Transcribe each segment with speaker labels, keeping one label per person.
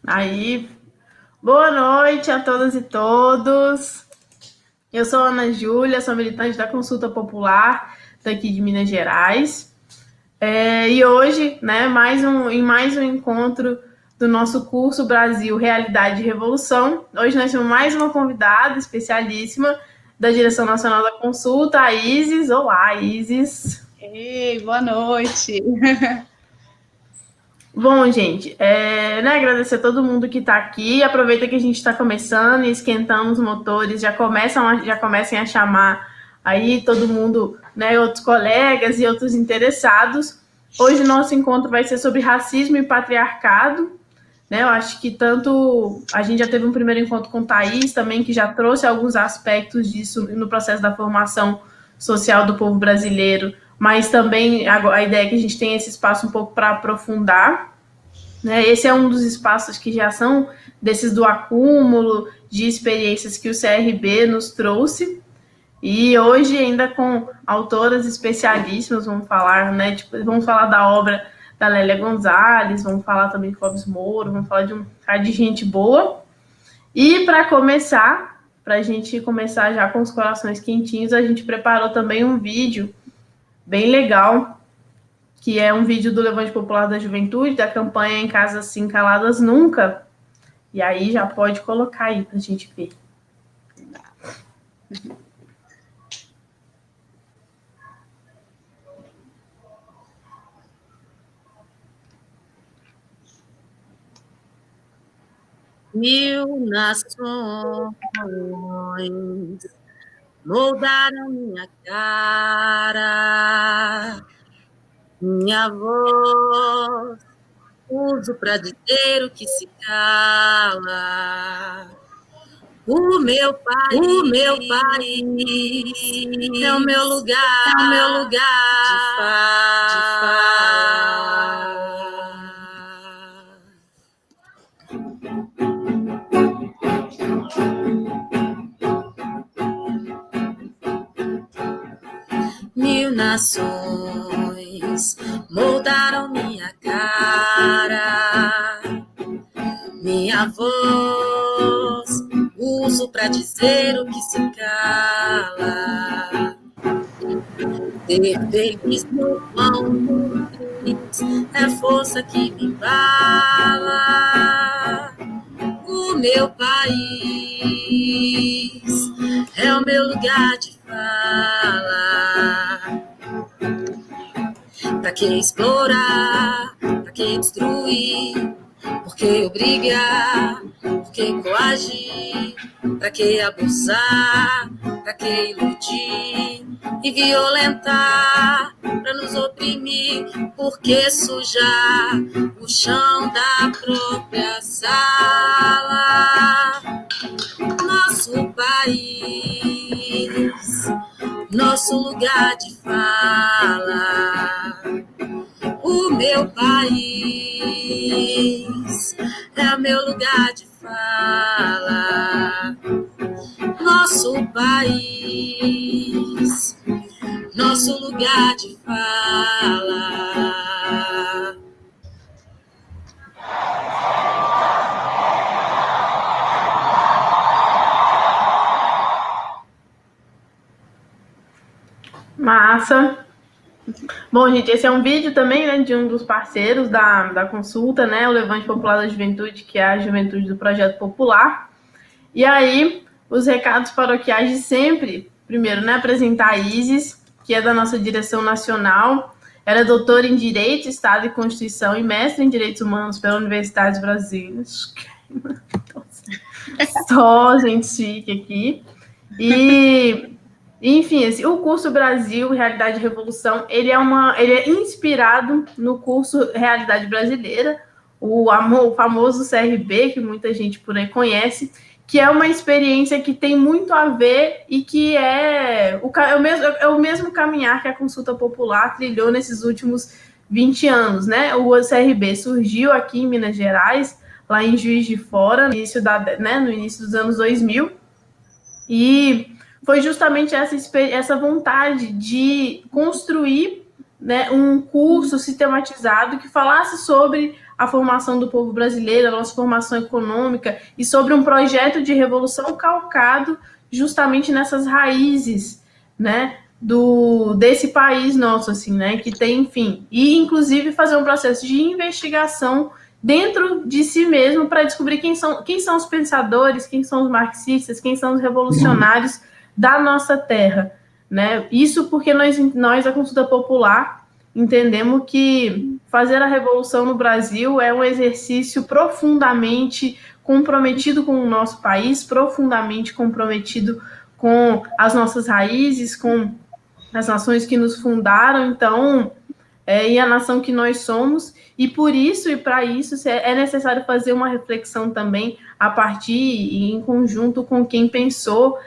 Speaker 1: Aí, boa noite a todas e todos. Eu sou a Ana Júlia, sou militante da Consulta Popular daqui de Minas Gerais. E hoje, né, em mais um encontro do nosso curso Brasil, Realidade e Revolução. Hoje nós temos mais uma convidada especialíssima da Direção Nacional da Consulta, a Isis. Olá, Isis.
Speaker 2: Ei, boa noite.
Speaker 1: Bom, gente, agradecer a todo mundo que está aqui. Aproveita que a gente está começando e esquentando os motores, já comecem a chamar aí todo mundo, né, outros colegas e outros interessados. Hoje o nosso encontro vai ser sobre racismo e patriarcado. Né? Eu acho que tanto a gente já teve um primeiro encontro com Thaís também, que já trouxe alguns aspectos disso no processo da formação social do povo brasileiro, mas também a ideia é que a gente tem esse espaço um pouco para aprofundar. Né? Esse é um dos espaços que já são desses do acúmulo de experiências que o CRB nos trouxe. E hoje, ainda com autoras especialíssimas, vamos falar, né? Vamos falar da obra da Lélia Gonzalez, vamos falar também de Clóvis Moura, vamos falar de um cara de gente boa. E para começar, para a gente começar já com os corações quentinhos, a gente preparou também um vídeo bem legal, que é um vídeo do Levante Popular da Juventude, da campanha Em Casa Assim Caladas Nunca. E aí já pode colocar aí para a gente ver.
Speaker 3: Mil nações moldaram minha cara, minha voz uso para dizer o que se cala. O meu país é o meu lugar, de fala. Mil nações moldaram minha cara, minha voz uso para dizer o que se cala. Ser feliz no pão é força que me embala. O meu país é o meu lugar de fala. Pra que explorar? Pra que destruir? Por que obrigar? Por que coagir? Pra que abusar? Pra que iludir e violentar? Pra nos oprimir? Por que sujar o chão da própria sala? Nosso país, nosso lugar de fala. O meu país é o meu lugar de fala. Nosso país, nosso lugar de fala.
Speaker 1: Massa. Bom, gente, esse é um vídeo também, né, de um dos parceiros da consulta, né, o Levante Popular da Juventude, que é a juventude do Projeto Popular. E aí, os recados paroquiais de sempre. Primeiro, né, apresentar a Isis, que é da nossa direção nacional. Ela é doutora em Direito, Estado e Constituição e mestre em Direitos Humanos pela Universidade Brasileira. Só gente chique aqui. Enfim, o curso Brasil, Realidade e Revolução, ele é inspirado no curso Realidade Brasileira, o famoso CRB, que muita gente por aí conhece, que é uma experiência que tem muito a ver e que é o mesmo caminhar que a Consulta Popular trilhou nesses últimos 20 anos, né? O CRB surgiu aqui em Minas Gerais, lá em Juiz de Fora, no início dos anos 2000, e foi justamente essa vontade de construir, né, um curso sistematizado que falasse sobre a formação do povo brasileiro, a nossa formação econômica, e sobre um projeto de revolução calcado justamente nessas raízes, né, desse país nosso, assim, né, que tem, enfim, e inclusive fazer um processo de investigação dentro de si mesmo para descobrir quem são os pensadores, quem são os marxistas, quem são os revolucionários da nossa terra, né? Isso porque nós, a Consulta Popular, entendemos que fazer a revolução no Brasil é um exercício profundamente comprometido com o nosso país, profundamente comprometido com as nossas raízes, com as nações que nos fundaram, então, e a nação que nós somos, e por isso e para isso é necessário fazer uma reflexão também a partir e em conjunto com quem pensou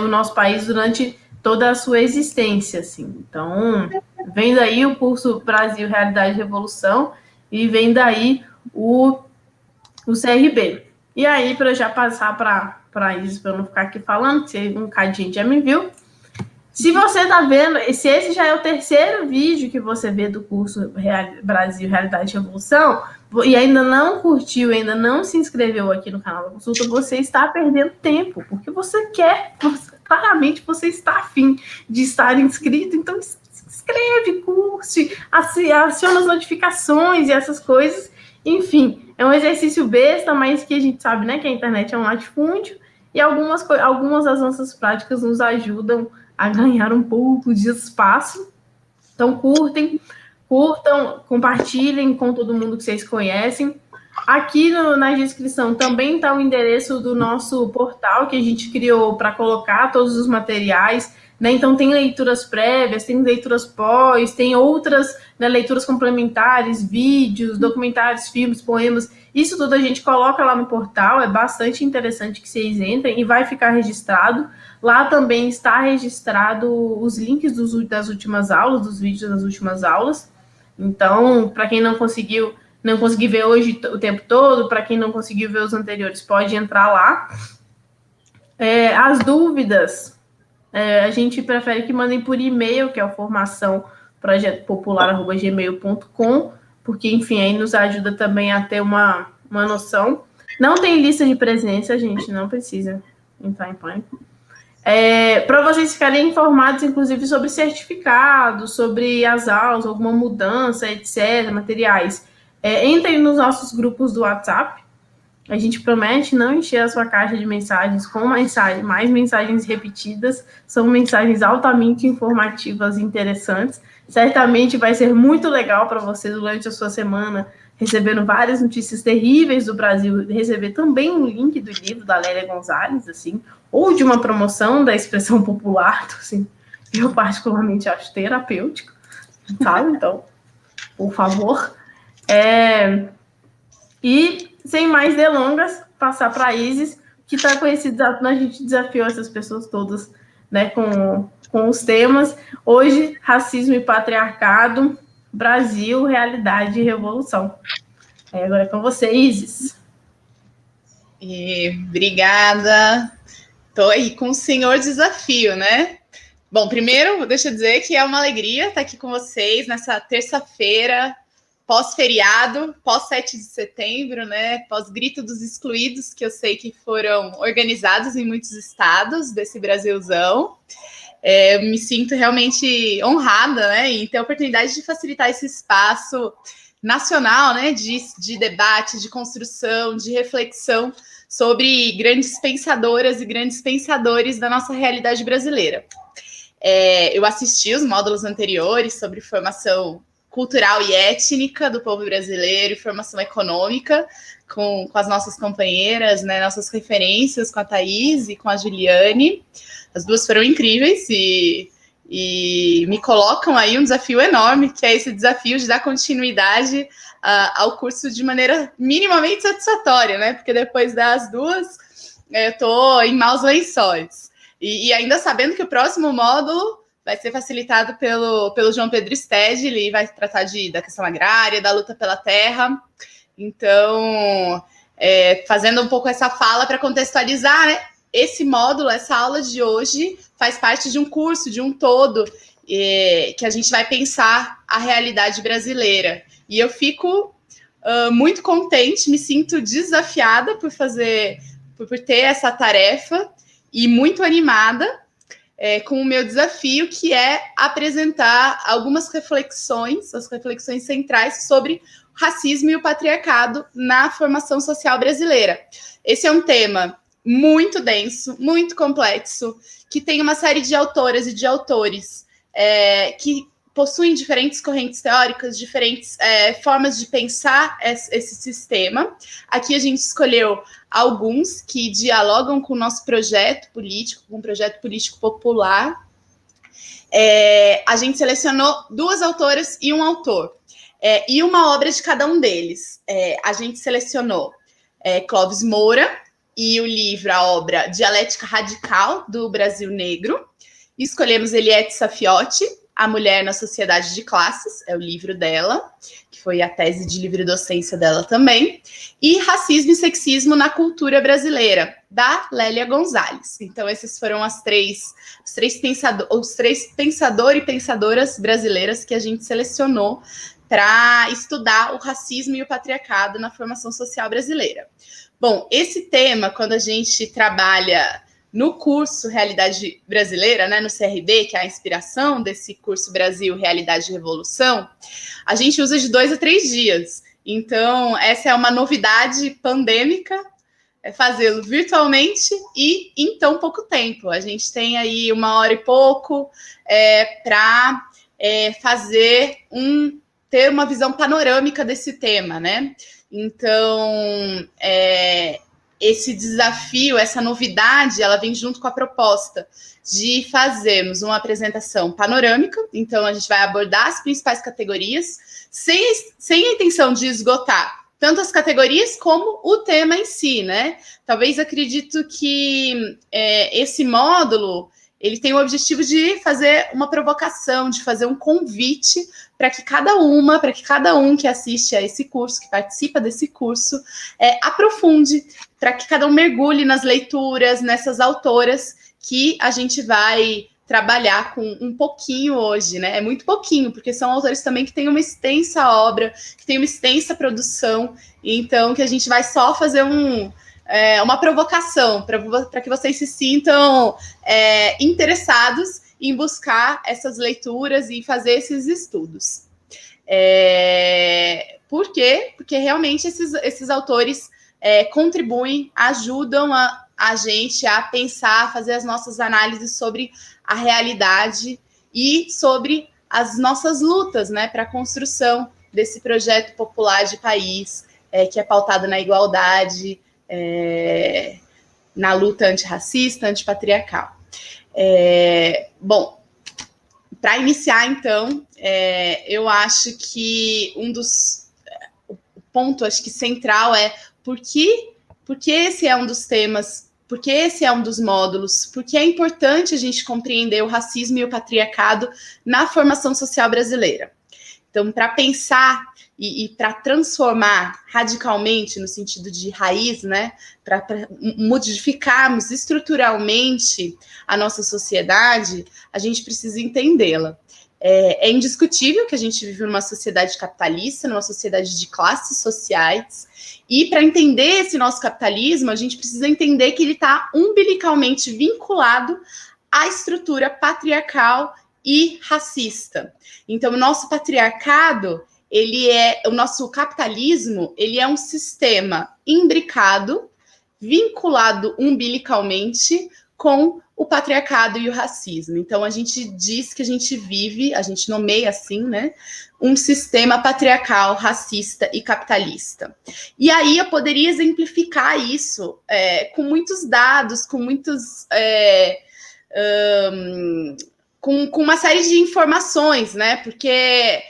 Speaker 1: o nosso país durante toda a sua existência, assim. Então, vem daí o curso Brasil, Realidade e Revolução, e vem daí o CRB. E aí, para eu já passar para Isis, para eu não ficar aqui falando, que um cadinho já me viu. Se você está vendo, se esse já é o terceiro vídeo que você vê do curso Brasil, Realidade e Revolução, e ainda não curtiu, ainda não se inscreveu aqui no canal da Consulta, você está perdendo tempo, porque você quer, claramente você está afim de estar inscrito, então se inscreve, curte, aciona as notificações e essas coisas. Enfim, é um exercício besta, mas que a gente sabe, né, que a internet é um latifúndio, e algumas das nossas práticas nos ajudam a ganhar um pouco de espaço. Então, curtam, compartilhem com todo mundo que vocês conhecem. Aqui na descrição também está o endereço do nosso portal que a gente criou para colocar todos os materiais, né? Então, tem leituras prévias, tem leituras pós, tem outras, né, leituras complementares, vídeos, documentários, filmes, poemas. Isso tudo a gente coloca lá no portal, é bastante interessante que vocês entrem e vai ficar registrado. Lá também está registrado os links das últimas aulas, dos vídeos das últimas aulas. Então, para quem não conseguiu ver hoje o tempo todo, para quem não conseguiu ver os anteriores, pode entrar lá. As dúvidas, a gente prefere que mandem por e-mail, que é o formaçãoprojetopopular@gmail.com, porque, enfim, aí nos ajuda também a ter uma noção. Não tem lista de presença, gente, não precisa entrar em pânico. Para vocês ficarem informados, inclusive, sobre certificados, sobre as aulas, alguma mudança, etc., materiais. Entrem nos nossos grupos do WhatsApp. A gente promete não encher a sua caixa de mensagens com mais mensagens repetidas. São mensagens altamente informativas e interessantes. Certamente vai ser muito legal para você durante a sua semana, recebendo várias notícias terríveis do Brasil, receber também um link do livro da Lélia Gonzalez, assim, ou de uma promoção da expressão popular, assim, eu particularmente acho terapêutico, sabe? Então, por favor. E, sem mais delongas, passar para a Isis, que está com esse desafio, a gente desafiou essas pessoas todas, né, com os temas. Hoje, racismo e patriarcado, Brasil, realidade e revolução. Agora é com você, Isis.
Speaker 2: Obrigada. Estou aí com o senhor desafio, né? Bom, primeiro, deixa eu dizer que é uma alegria estar aqui com vocês nessa terça-feira, pós-feriado, pós-7 de setembro, né? Pós-grito dos excluídos, que eu sei que foram organizados em muitos estados desse Brasilzão. Eu me sinto realmente honrada, né, em ter a oportunidade de facilitar esse espaço nacional, né, de debate, de construção, de reflexão sobre grandes pensadoras e grandes pensadores da nossa realidade brasileira. Eu assisti os módulos anteriores sobre formação cultural e étnica do povo brasileiro e formação econômica com as nossas companheiras, né, nossas referências, com a Thaís e com a Juliane. As duas foram incríveis e me colocam aí um desafio enorme, que é esse desafio de dar continuidade ao curso de maneira minimamente satisfatória, né? Porque depois das duas, eu estou em maus lençóis. E ainda sabendo que o próximo módulo vai ser facilitado pelo João Pedro Stede, ele vai tratar da questão agrária, da luta pela terra. Então, fazendo um pouco essa fala para contextualizar, né? Esse módulo, essa aula de hoje, faz parte de um curso, de um todo, que a gente vai pensar a realidade brasileira. E eu fico muito contente, me sinto desafiada por ter essa tarefa e muito animada com o meu desafio, que é apresentar algumas reflexões, as reflexões centrais sobre o racismo e o patriarcado na formação social brasileira. Esse é um tema muito denso, muito complexo, que tem uma série de autoras e de autores que possuem diferentes correntes teóricas, diferentes formas de pensar esse sistema. Aqui a gente escolheu alguns que dialogam com o nosso projeto político, com o projeto político popular. A gente selecionou 2 autoras e um autor, e uma obra de cada um deles. A gente selecionou Clóvis Moura e o livro, a obra Dialética Radical do Brasil Negro. Escolhemos Eliette Safiotti, A Mulher na Sociedade de Classes, é o livro dela, que foi a tese de livre-docência dela também, e Racismo e Sexismo na Cultura Brasileira, da Lélia Gonzalez. Então, esses foram os três pensadores e pensadoras brasileiras que a gente selecionou para estudar o racismo e o patriarcado na formação social brasileira. Bom, esse tema, quando a gente trabalha no curso Realidade Brasileira, né, no CRB, que é a inspiração desse curso Brasil, Realidade e Revolução, a gente usa de 2 a 3 dias. Então, essa é uma novidade pandêmica, fazê-lo virtualmente e em tão pouco tempo. A gente tem aí 1 hora e pouco para ter uma visão panorâmica desse tema, né? Então, esse desafio, essa novidade, ela vem junto com a proposta de fazermos uma apresentação panorâmica. Então, a gente vai abordar as principais categorias, sem a intenção de esgotar tanto as categorias como o tema em si, né? Talvez acredito que esse módulo ele tem o objetivo de fazer uma provocação, de fazer um convite para que cada um que assiste a esse curso, que participa desse curso, aprofunde, para que cada um mergulhe nas leituras, nessas autoras que a gente vai trabalhar com um pouquinho hoje, né? É muito pouquinho, porque são autores também que têm uma extensa obra, que têm uma extensa produção, então que a gente vai só fazer uma provocação para que vocês se sintam interessados em buscar essas leituras e fazer esses estudos. Por quê? Porque realmente esses autores contribuem, ajudam a gente a pensar, a fazer as nossas análises sobre a realidade e sobre as nossas lutas, né, para a construção desse projeto popular de país que é pautado na igualdade, na luta antirracista, antipatriarcal. Bom, para iniciar, então, eu acho que o ponto, acho que central por que esse é um dos temas, por que esse é um dos módulos, porque é importante a gente compreender o racismo e o patriarcado na formação social brasileira. Então, para pensar e para transformar radicalmente, no sentido de raiz, né, para modificarmos estruturalmente a nossa sociedade, a gente precisa entendê-la. É indiscutível que a gente vive numa sociedade capitalista, numa sociedade de classes sociais, e para entender esse nosso capitalismo, a gente precisa entender que ele está umbilicalmente vinculado à estrutura patriarcal e racista. Então, o nosso patriarcado, o nosso capitalismo, ele é um sistema imbricado, vinculado umbilicalmente com o patriarcado e o racismo. Então, a gente diz que a gente vive, a gente nomeia assim, né, um sistema patriarcal, racista e capitalista. E aí eu poderia exemplificar isso com muitos dados, com muitos... com uma série de informações, né, porque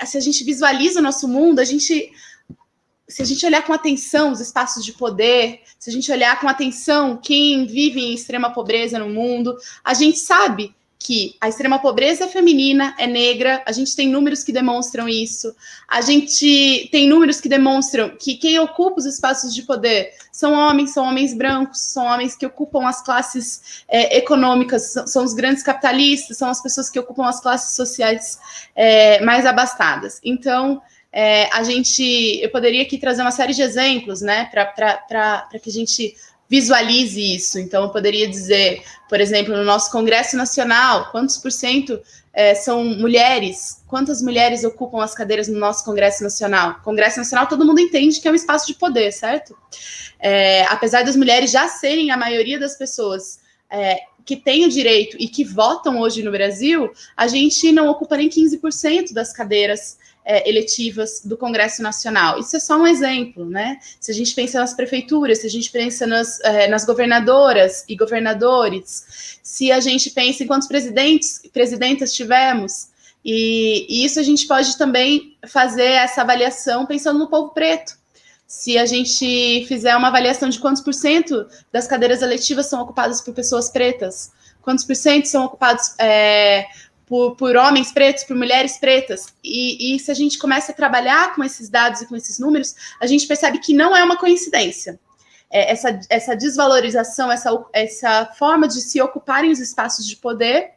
Speaker 2: se a gente visualiza o nosso mundo, se a gente olhar com atenção os espaços de poder, se a gente olhar com atenção quem vive em extrema pobreza no mundo, a gente sabe que a extrema pobreza é feminina, é negra, a gente tem números que demonstram isso, a gente tem números que demonstram que quem ocupa os espaços de poder são homens brancos, são homens que ocupam as classes econômicas, são os grandes capitalistas, são as pessoas que ocupam as classes sociais mais abastadas. Então, eu poderia aqui trazer uma série de exemplos, né, para que a gente visualize isso. Então, eu poderia dizer, por exemplo, no nosso Congresso Nacional, quantos por cento são mulheres? Quantas mulheres ocupam as cadeiras no nosso Congresso Nacional? Congresso Nacional, todo mundo entende que é um espaço de poder, certo? Apesar das mulheres já serem a maioria das pessoas que têm o direito e que votam hoje no Brasil, a gente não ocupa nem 15% das cadeiras eletivas do Congresso Nacional. Isso é só um exemplo, né? Se a gente pensa nas prefeituras, se a gente pensa nas governadoras e governadores, se a gente pensa em quantos presidentas tivemos, e isso a gente pode também fazer essa avaliação pensando no povo preto. Se a gente fizer uma avaliação de quantos por cento das cadeiras eletivas são ocupadas por pessoas pretas, quantos por cento são ocupados por homens pretos, por mulheres pretas, e se a gente começa a trabalhar com esses dados e com esses números, a gente percebe que não é uma coincidência. Essa desvalorização, essa forma de se ocuparem os espaços de poder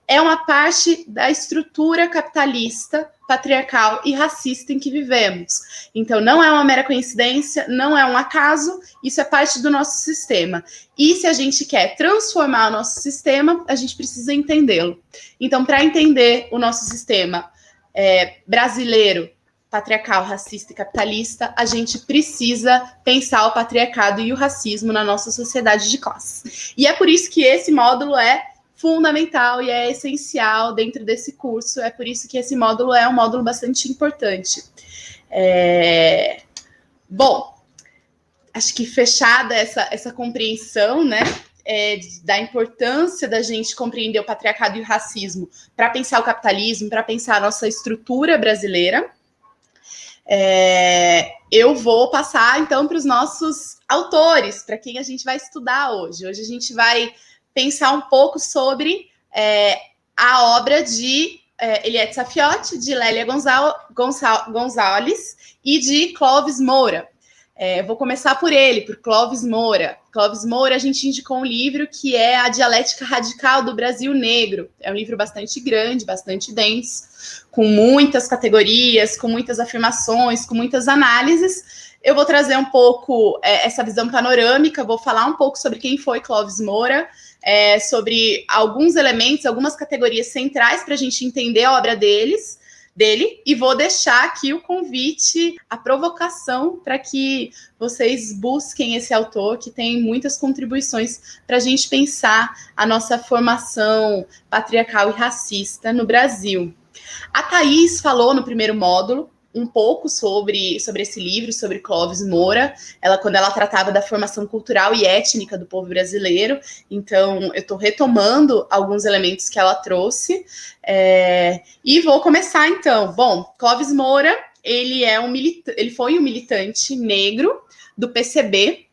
Speaker 2: é uma parte da estrutura capitalista, patriarcal e racista em que vivemos. Então, não é uma mera coincidência, não é um acaso, isso é parte do nosso sistema. E se a gente quer transformar o nosso sistema, a gente precisa entendê-lo. Então, para entender o nosso sistema brasileiro, patriarcal, racista e capitalista, a gente precisa pensar o patriarcado e o racismo na nossa sociedade de classe. E é por isso que esse módulo é fundamental e é essencial dentro desse curso, é por isso que esse módulo é um módulo bastante importante. Bom, acho que fechada essa compreensão, né, da importância da gente compreender o patriarcado e o racismo para pensar o capitalismo, para pensar a nossa estrutura brasileira, eu vou passar, então, para os nossos autores, para quem a gente vai estudar hoje. Hoje a gente vai pensar um pouco sobre a obra de Eliette Saffioti, de Lélia Gonzalez e de Clóvis Moura. Vou começar por ele, por Clóvis Moura. Clóvis Moura, a gente indicou um livro que é A Dialética Radical do Brasil Negro. É um livro bastante grande, bastante denso, com muitas categorias, com muitas afirmações, com muitas análises. Eu vou trazer um pouco essa visão panorâmica, vou falar um pouco sobre quem foi Clóvis Moura, sobre alguns elementos, algumas categorias centrais para a gente entender a obra dele, e vou deixar aqui o convite, a provocação para que vocês busquem esse autor, que tem muitas contribuições para a gente pensar a nossa formação patriarcal e racista no Brasil. A Thaís falou no primeiro módulo um pouco sobre esse livro, sobre Clóvis Moura, quando ela tratava da formação cultural e étnica do povo brasileiro. Então, eu estou retomando alguns elementos que ela trouxe, e vou começar, então. Bom, Clóvis Moura, ele foi um militante negro do PCB.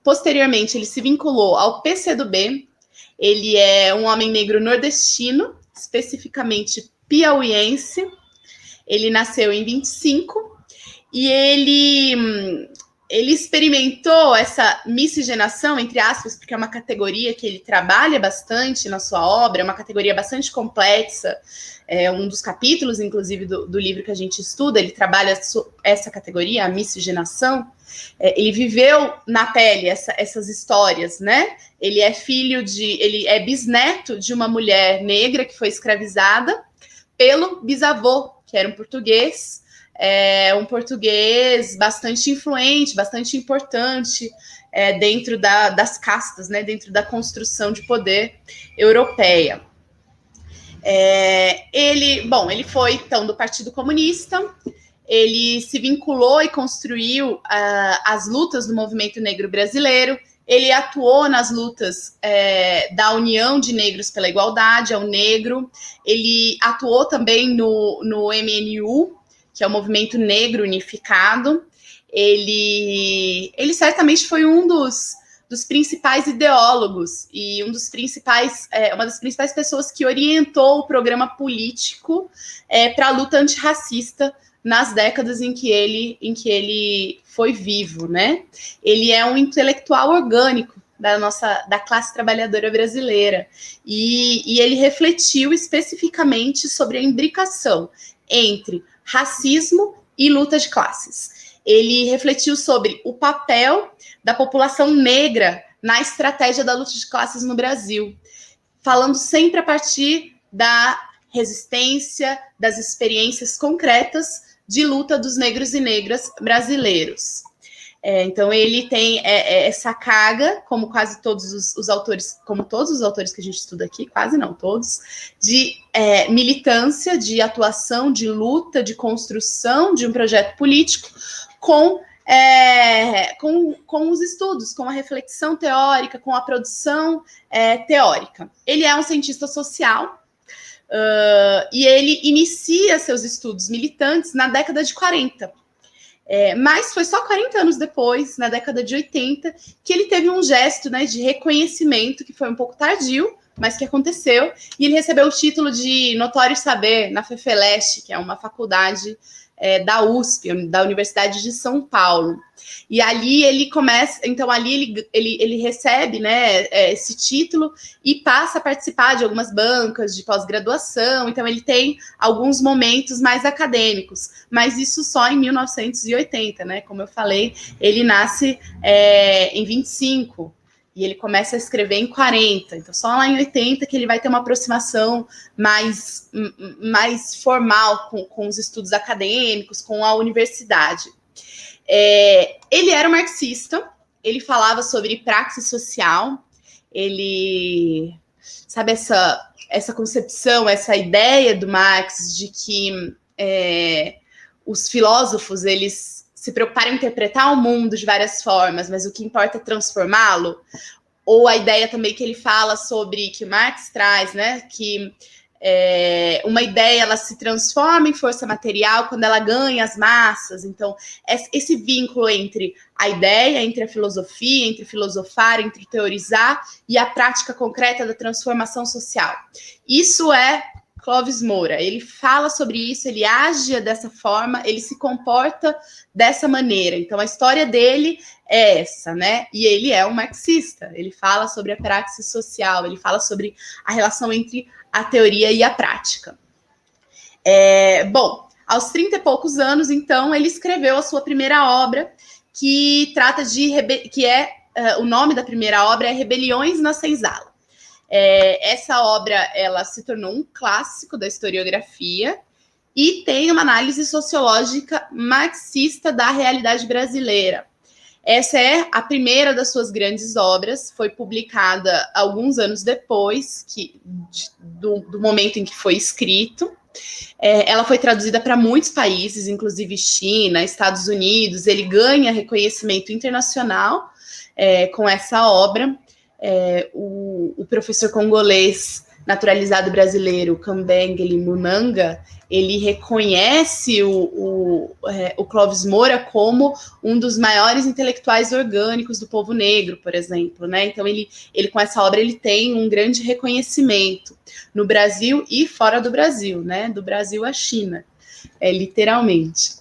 Speaker 2: Posteriormente, ele se vinculou ao PCdoB. Ele é um homem negro nordestino, especificamente piauiense. Ele nasceu em 25 e ele experimentou essa miscigenação, entre aspas, porque é uma categoria que ele trabalha bastante na sua obra, é uma categoria bastante complexa, um dos capítulos, inclusive, do livro que a gente estuda, ele trabalha essa categoria, a miscigenação. Ele viveu na pele essas histórias, né? Ele é bisneto de uma mulher negra que foi escravizada pelo bisavô, que era um português bastante influente, bastante importante dentro das castas, né, dentro da construção de poder europeia. Ele foi, então, do Partido Comunista, ele se vinculou e construiu as lutas do movimento negro brasileiro. Ele atuou nas lutas da União de Negros pela Igualdade, a UNEGRO. Ele atuou também no MNU, que é o Movimento Negro Unificado. Ele certamente foi um dos principais ideólogos e uma das principais pessoas que orientou o programa político para a luta antirracista nas décadas em que ele foi vivo, né? Ele é um intelectual orgânico da classe trabalhadora brasileira, e ele refletiu especificamente sobre a imbricação entre racismo e luta de classes. Ele refletiu sobre o papel da população negra na estratégia da luta de classes no Brasil, falando sempre a partir da resistência, das experiências concretas de luta dos negros e negras brasileiros. Então, ele tem essa carga, como quase todos os autores, como todos os autores que a gente estuda aqui, quase não todos, de militância, de atuação, de luta, de construção de um projeto político com os estudos, com a reflexão teórica, com a produção teórica. Ele é um cientista social e ele inicia seus estudos militantes na década de 40. Mas foi só 40 anos depois, na década de 80, que ele teve um gesto, né, de reconhecimento, que foi um pouco tardio, mas que aconteceu, e ele recebeu o título de Notório Saber na FEFELESH, que é uma faculdade da USP, da Universidade de São Paulo. E ali ele começa, então ali ele recebe, né, esse título e passa a participar de algumas bancas de pós-graduação, então ele tem alguns momentos mais acadêmicos, mas isso só em 1980, né, como eu falei, ele nasce em 25, e ele começa a escrever em 40, então só lá em 80 que ele vai ter uma aproximação mais formal com os estudos acadêmicos, com a universidade. Ele era um marxista, ele falava sobre praxis social, ele, sabe, essa concepção, essa ideia do Marx de que os filósofos, eles se preocuparam em interpretar o mundo de várias formas, mas o que importa é transformá-lo, ou a ideia também que ele fala sobre, que o Marx traz, né, que uma ideia, ela se transforma em força material quando ela ganha as massas. Então, esse vínculo entre a ideia, entre a filosofia, entre filosofar, entre teorizar e a prática concreta da transformação social. Isso é Clóvis Moura, ele fala sobre isso, ele age dessa forma, ele se comporta dessa maneira. Então, a história dele é essa, né? E ele é um marxista, ele fala sobre a praxis social, ele fala sobre a relação entre a teoria e a prática. Bom, aos 30 e poucos anos, então, ele escreveu a sua primeira obra, que trata de... o nome da primeira obra é Rebeliões na Senzala. Essa obra, ela se tornou um clássico da historiografia e tem uma análise sociológica marxista da realidade brasileira. Essa é a primeira das suas grandes obras, foi publicada alguns anos depois do momento em que foi escrito. Ela foi traduzida para muitos países, inclusive China, Estados Unidos. Ele ganha reconhecimento internacional com essa obra. O professor congolês naturalizado brasileiro Kambengele Munanga, ele reconhece o Clóvis Moura como um dos maiores intelectuais orgânicos do povo negro, por exemplo, né? Então ele com essa obra ele tem um grande reconhecimento no Brasil e fora do Brasil, né? Do Brasil à China, literalmente.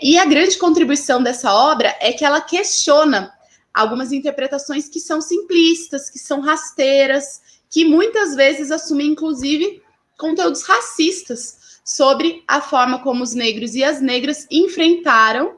Speaker 2: E a grande contribuição dessa obra é que ela questiona algumas interpretações que são simplistas, que são rasteiras, que muitas vezes assumem, inclusive, conteúdos racistas sobre a forma como os negros e as negras enfrentaram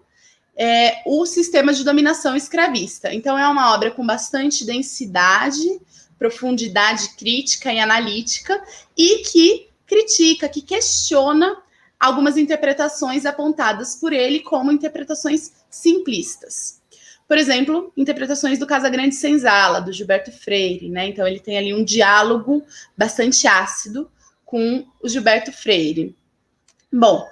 Speaker 2: o sistema de dominação escravista. Então, é uma obra com bastante densidade, profundidade crítica e analítica, e que critica, que questiona algumas interpretações apontadas por ele como interpretações simplistas. Por exemplo, interpretações do Casagrande Senzala, do Gilberto Freire, né? Então, ele tem ali um diálogo bastante ácido com o Gilberto Freire. Bom,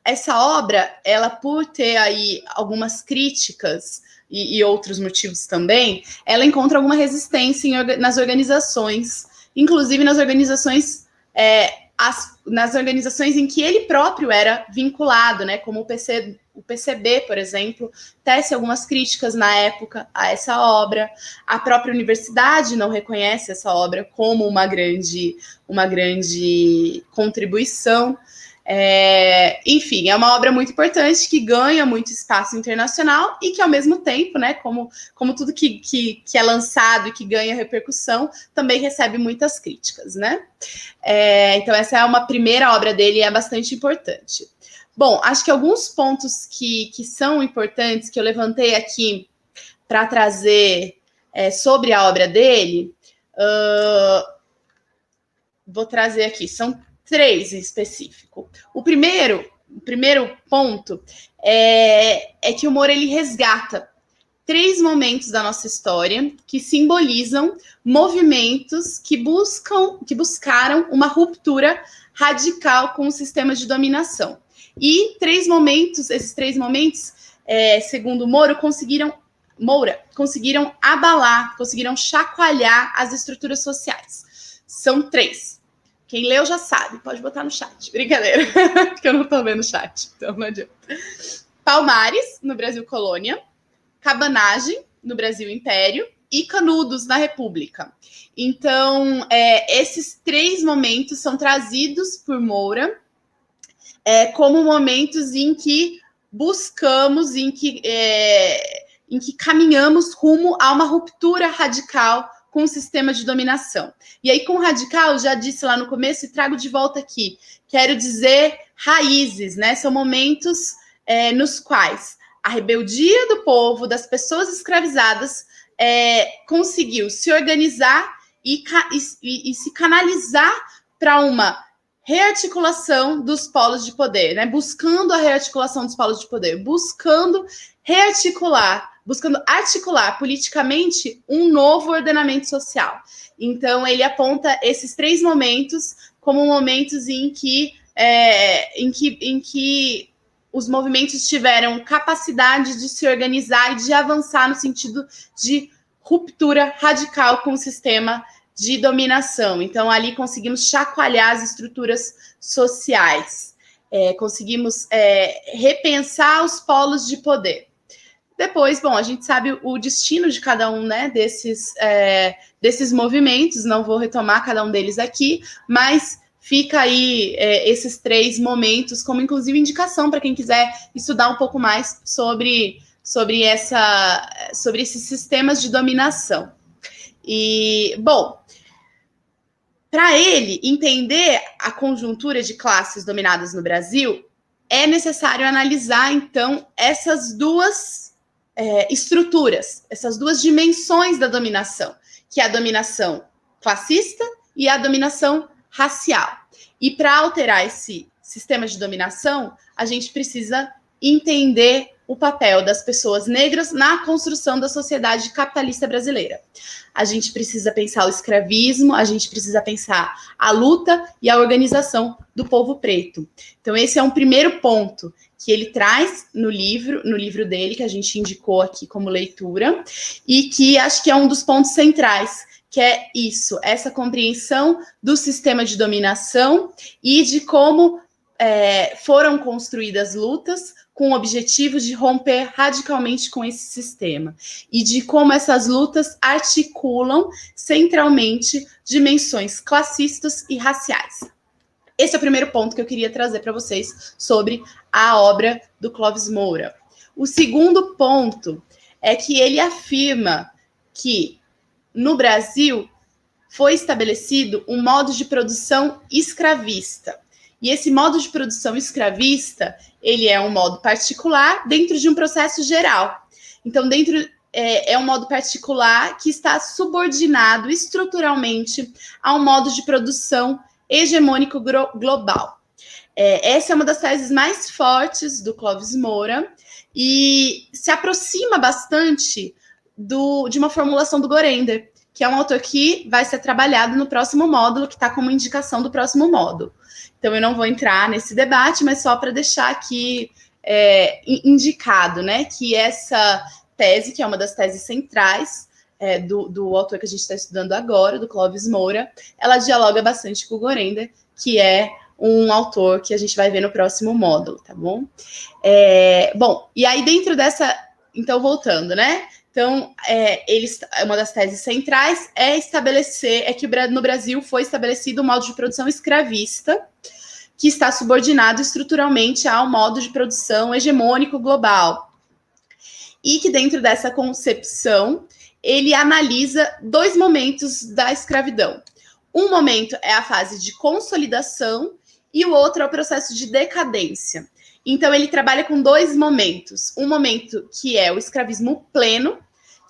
Speaker 2: essa obra, ela por ter aí algumas críticas e outros motivos também, ela encontra alguma resistência nas organizações, inclusive nas organizações em que ele próprio era vinculado, né? Como o PCB, por exemplo, tece algumas críticas na época a essa obra. A própria universidade não reconhece essa obra como uma grande contribuição. Enfim, é uma obra muito importante que ganha muito espaço internacional e que, ao mesmo tempo, né, como tudo que é lançado e que ganha repercussão, também recebe muitas críticas, né? Então, essa é uma primeira obra dele e é bastante importante. Bom, acho que alguns pontos que são importantes, que eu levantei aqui para trazer sobre a obra dele, vou trazer aqui, são 3 em específico. O primeiro ponto é que o Moura ele resgata 3 momentos da nossa história que simbolizam movimentos que buscaram uma ruptura radical com o sistema de dominação. E esses 3 momentos, segundo Moura, conseguiram abalar, conseguiram chacoalhar as estruturas sociais. São 3. Quem leu já sabe, pode botar no chat. Brincadeira, porque eu não estou vendo o chat, então não adianta. Palmares, no Brasil Colônia. Cabanagem, no Brasil Império. E Canudos, na República. Então, esses 3 momentos são trazidos por Moura como momentos em que buscamos, em que caminhamos rumo a uma ruptura radical com o sistema de dominação. E aí, com radical, já disse lá no começo e trago de volta aqui, quero dizer raízes, né? São momentos nos quais a rebeldia do povo, das pessoas escravizadas, conseguiu se organizar e se canalizar para uma rearticulação dos polos de poder, né? Buscando a rearticulação dos polos de poder, buscando articular politicamente um novo ordenamento social. Então, ele aponta esses 3 momentos como momentos em que os movimentos tiveram capacidade de se organizar e de avançar no sentido de ruptura radical com o sistema de dominação. Então, ali conseguimos chacoalhar as estruturas sociais, conseguimos repensar os polos de poder. Depois, bom, a gente sabe o destino de cada um, né, desses movimentos, não vou retomar cada um deles aqui, mas fica aí esses 3 momentos como, inclusive, indicação para quem quiser estudar um pouco mais sobre esses sistemas de dominação. E, bom, para ele entender a conjuntura de classes dominadas no Brasil, é necessário analisar, então, essas 2 estruturas, essas 2 dimensões da dominação, que é a dominação classista e a dominação racial. E para alterar esse sistema de dominação, a gente precisa entender o papel das pessoas negras na construção da sociedade capitalista brasileira. A gente precisa pensar o escravismo, a gente precisa pensar a luta e a organização do povo preto. Então, esse é um primeiro ponto que ele traz no livro dele, que a gente indicou aqui como leitura, e que acho que é um dos pontos centrais, que é isso, essa compreensão do sistema de dominação e de como foram construídas lutas com o objetivo de romper radicalmente com esse sistema e de como essas lutas articulam centralmente dimensões classistas e raciais. Esse é o primeiro ponto que eu queria trazer para vocês sobre a obra do Clóvis Moura. O segundo ponto é que ele afirma que no Brasil foi estabelecido um modo de produção escravista. E esse modo de produção escravista, ele é um modo particular dentro de um processo geral. Então, é um modo particular que está subordinado estruturalmente a um modo de produção hegemônico global. Essa é uma das teses mais fortes do Clóvis Moura e se aproxima bastante de uma formulação do Gorender, que é um autor que vai ser trabalhado no próximo módulo, que está como indicação do próximo módulo. Então, eu não vou entrar nesse debate, mas só para deixar aqui indicado, né, que essa tese, que é uma das teses centrais do autor que a gente está estudando agora, do Clóvis Moura, ela dialoga bastante com o Gorender, que é um autor que a gente vai ver no próximo módulo, tá bom? Bom, e aí dentro dessa... Então, voltando, né? Então, uma das teses centrais é que no Brasil foi estabelecido um modo de produção escravista que está subordinado estruturalmente ao modo de produção hegemônico global. E que dentro dessa concepção, ele analisa 2 momentos da escravidão. Um momento é a fase de consolidação e o outro é o processo de decadência. Então, ele trabalha com 2 momentos. Um momento que é o escravismo pleno,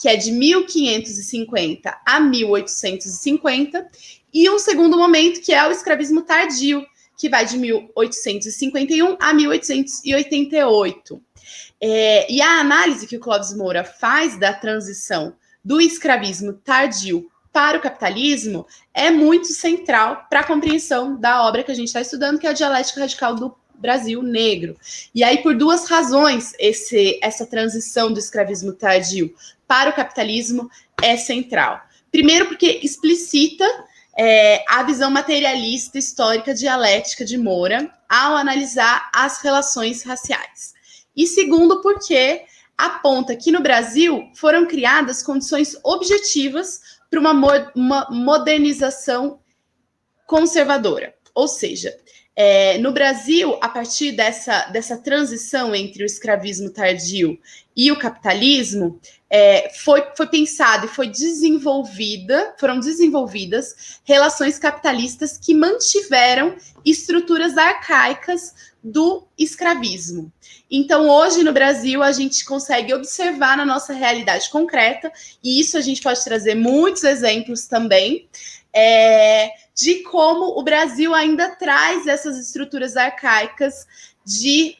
Speaker 2: que é de 1550 a 1850, e um segundo momento que é o escravismo tardio, que vai de 1851 a 1888. E a análise que o Clóvis Moura faz da transição do escravismo tardio para o capitalismo é muito central para a compreensão da obra que a gente está estudando, que é a Dialética Radical do Brasil Negro. E aí, por 2 razões, essa transição do escravismo tardio para o capitalismo é central. Primeiro, porque explicita a visão materialista histórica dialética de Moura ao analisar as relações raciais. E segundo, porque aponta que no Brasil foram criadas condições objetivas para uma modernização conservadora. Ou seja, no Brasil, a partir dessa transição entre o escravismo tardio e o capitalismo, foi pensado e foram desenvolvidas relações capitalistas que mantiveram estruturas arcaicas do escravismo. Então, hoje no Brasil, a gente consegue observar na nossa realidade concreta, e isso a gente pode trazer muitos exemplos também, de como o Brasil ainda traz essas estruturas arcaicas de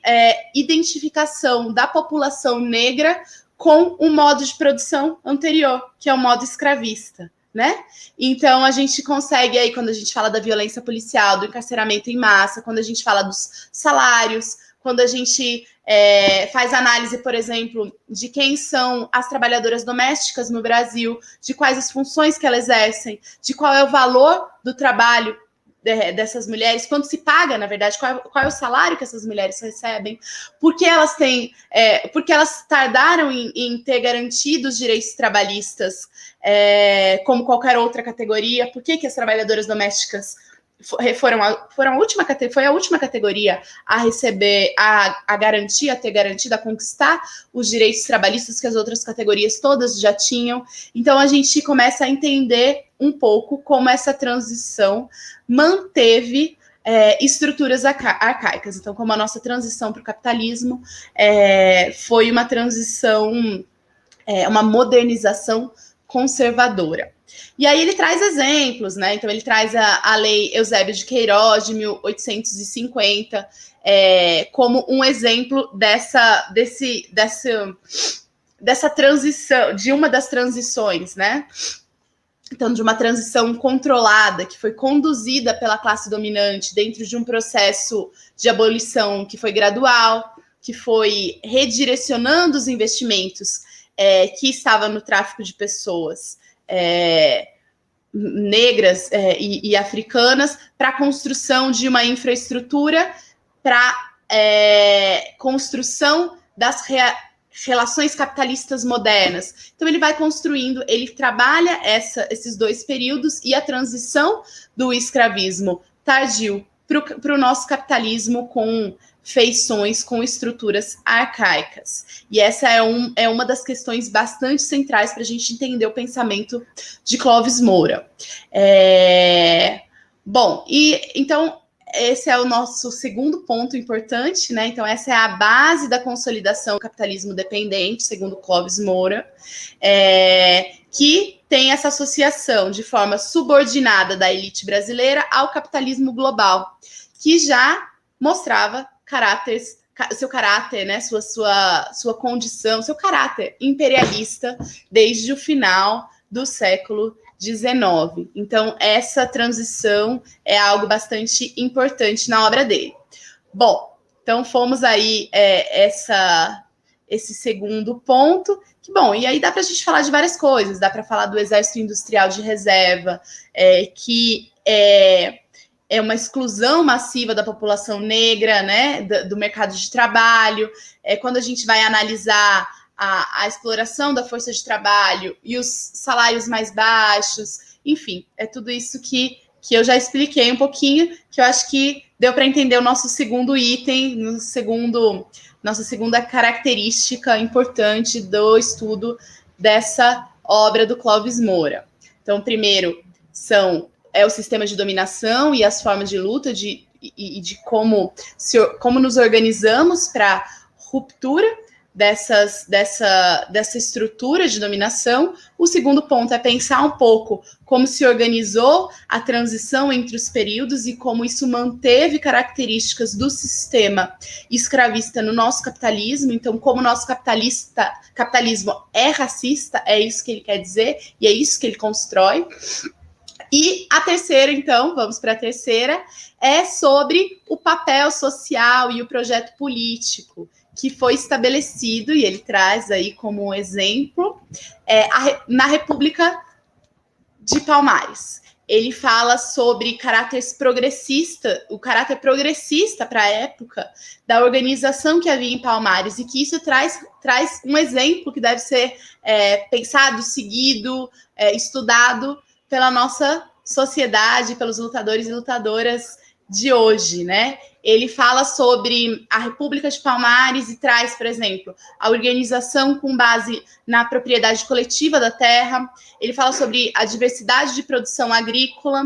Speaker 2: identificação da população negra com um modo de produção anterior, que é o modo escravista, né? Então, a gente consegue aí, quando a gente fala da violência policial, do encarceramento em massa, quando a gente fala dos salários, quando a gente faz análise, por exemplo, de quem são as trabalhadoras domésticas no Brasil, de quais as funções que elas exercem, de qual é o valor do trabalho dessas mulheres, quanto se paga, na verdade, qual é o salário que essas mulheres recebem, porque elas tardaram em ter garantidos direitos trabalhistas como qualquer outra categoria, por que as trabalhadoras domésticas foi a última categoria a receber, a garantir, a ter garantido, a conquistar os direitos trabalhistas que as outras categorias todas já tinham. Então, a gente começa a entender um pouco como essa transição manteve estruturas arcaicas. Então, como a nossa transição para o capitalismo foi uma transição, uma modernização conservadora. E aí ele traz exemplos, né? Então ele traz a Lei Eusébio de Queiroz, de 1850, como um exemplo dessa transição, de uma das transições, né? Então, de uma transição controlada, que foi conduzida pela classe dominante dentro de um processo de abolição que foi gradual, que foi redirecionando os investimentos que estavam no tráfico de pessoas negras e africanas para a construção de uma infraestrutura, para construção das relações capitalistas modernas. Então, ele vai construindo, ele trabalha esses 2 períodos e a transição do escravismo tardio para o nosso capitalismo com feições, com estruturas arcaicas. E essa é uma das questões bastante centrais para a gente entender o pensamento de Clóvis Moura. Bom, e então esse é o nosso segundo ponto importante, né? Então, essa é a base da consolidação do capitalismo dependente, segundo Clóvis Moura, que tem essa associação de forma subordinada da elite brasileira ao capitalismo global, que já mostrava seu caráter, né? Sua condição, seu caráter imperialista desde o final do século XIX. Então, essa transição é algo bastante importante na obra dele. Bom, então fomos aí esse segundo ponto. Que bom, e aí dá para a gente falar de várias coisas. Dá para falar do Exército Industrial de Reserva, que é uma exclusão massiva da população negra, né, do mercado de trabalho. Quando a gente vai analisar a exploração da força de trabalho e os salários mais baixos, enfim, é tudo isso que eu já expliquei um pouquinho, que eu acho que deu para entender o nosso segundo item, nossa segunda característica importante do estudo dessa obra do Clóvis Moura. Então, primeiro, é o sistema de dominação e as formas de luta e de como nos organizamos para ruptura dessa estrutura de dominação. O segundo ponto é pensar um pouco como se organizou a transição entre os períodos e como isso manteve características do sistema escravista no nosso capitalismo. Então, como o nosso capitalismo é racista, é isso que ele quer dizer, e é isso que ele constrói. E a terceira, então, vamos para a terceira, é sobre o papel social e o projeto político que foi estabelecido, e ele traz aí como exemplo, na República de Palmares. Ele fala sobre o caráter progressista para a época da organização que havia em Palmares, e que isso traz um exemplo que deve ser pensado, seguido, estudado pela nossa sociedade, pelos lutadores e lutadoras de hoje, né? Ele fala sobre a República de Palmares e traz, por exemplo, a organização com base na propriedade coletiva da terra. Ele fala sobre a diversidade de produção agrícola.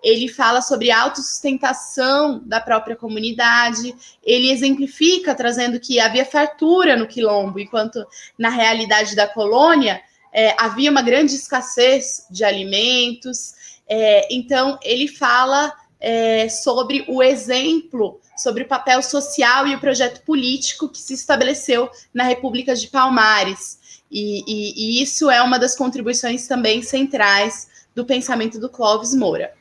Speaker 2: Ele fala sobre a autossustentação da própria comunidade. Ele exemplifica trazendo que havia fartura no quilombo, enquanto na realidade da colônia havia uma grande escassez de alimentos. Então, ele fala sobre o exemplo, sobre o papel social e o projeto político que se estabeleceu na República de Palmares. E isso é uma das contribuições também centrais do pensamento do Clóvis Moura.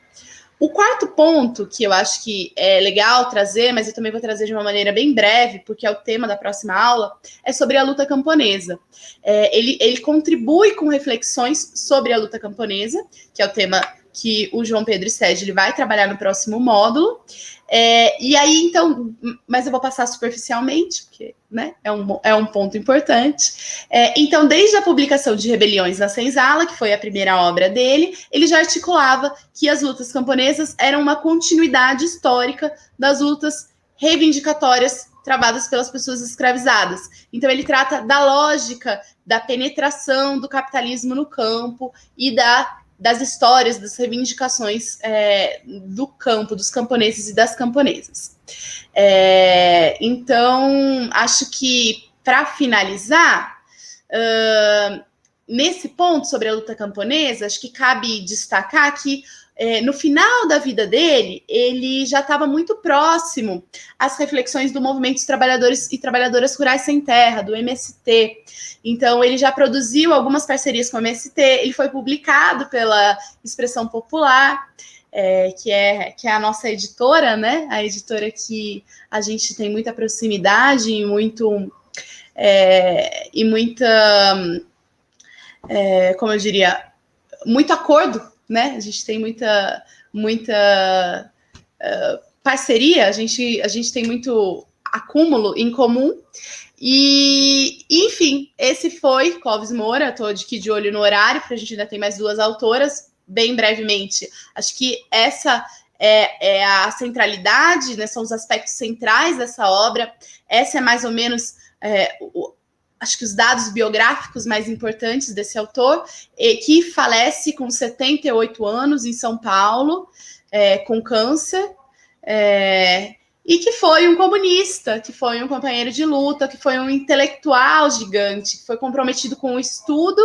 Speaker 2: O quarto ponto, que eu acho que é legal trazer, mas eu também vou trazer de uma maneira bem breve, porque é o tema da próxima aula, é sobre a luta camponesa. Ele contribui com reflexões sobre a luta camponesa, que é o tema que o João Pedro Sede ele vai trabalhar no próximo módulo. E aí, então, mas eu vou passar superficialmente, porque, né, é um ponto importante. Então, desde a publicação de Rebeliões na Senzala, que foi a primeira obra dele, ele já articulava que as lutas camponesas eram uma continuidade histórica das lutas reivindicatórias travadas pelas pessoas escravizadas. Então, ele trata da lógica da penetração do capitalismo no campo e das histórias, das reivindicações do campo, dos camponeses e das camponesas. Então, acho que, para finalizar, nesse ponto sobre a luta camponesa, acho que cabe destacar que, no final da vida dele, ele já estava muito próximo às reflexões do movimento dos trabalhadores e trabalhadoras rurais sem terra, do MST. Então, ele já produziu algumas parcerias com o MST, ele foi publicado pela Expressão Popular, que é a nossa editora, né? A editora que a gente tem muita proximidade e muita, como eu diria, muito acordo, né? A gente tem muita parceria, a gente tem muito acúmulo em comum. E, enfim, esse foi Clóvis Moura. Estou aqui de olho no horário, porque a gente ainda tem mais duas autoras, bem brevemente. Acho que essa é a centralidade, né, são os aspectos centrais dessa obra. Essa é mais ou menos, acho que os dados biográficos mais importantes desse autor, que falece com 78 anos em São Paulo, com câncer, e que foi um comunista, que foi um companheiro de luta, que foi um intelectual gigante, que foi comprometido com o estudo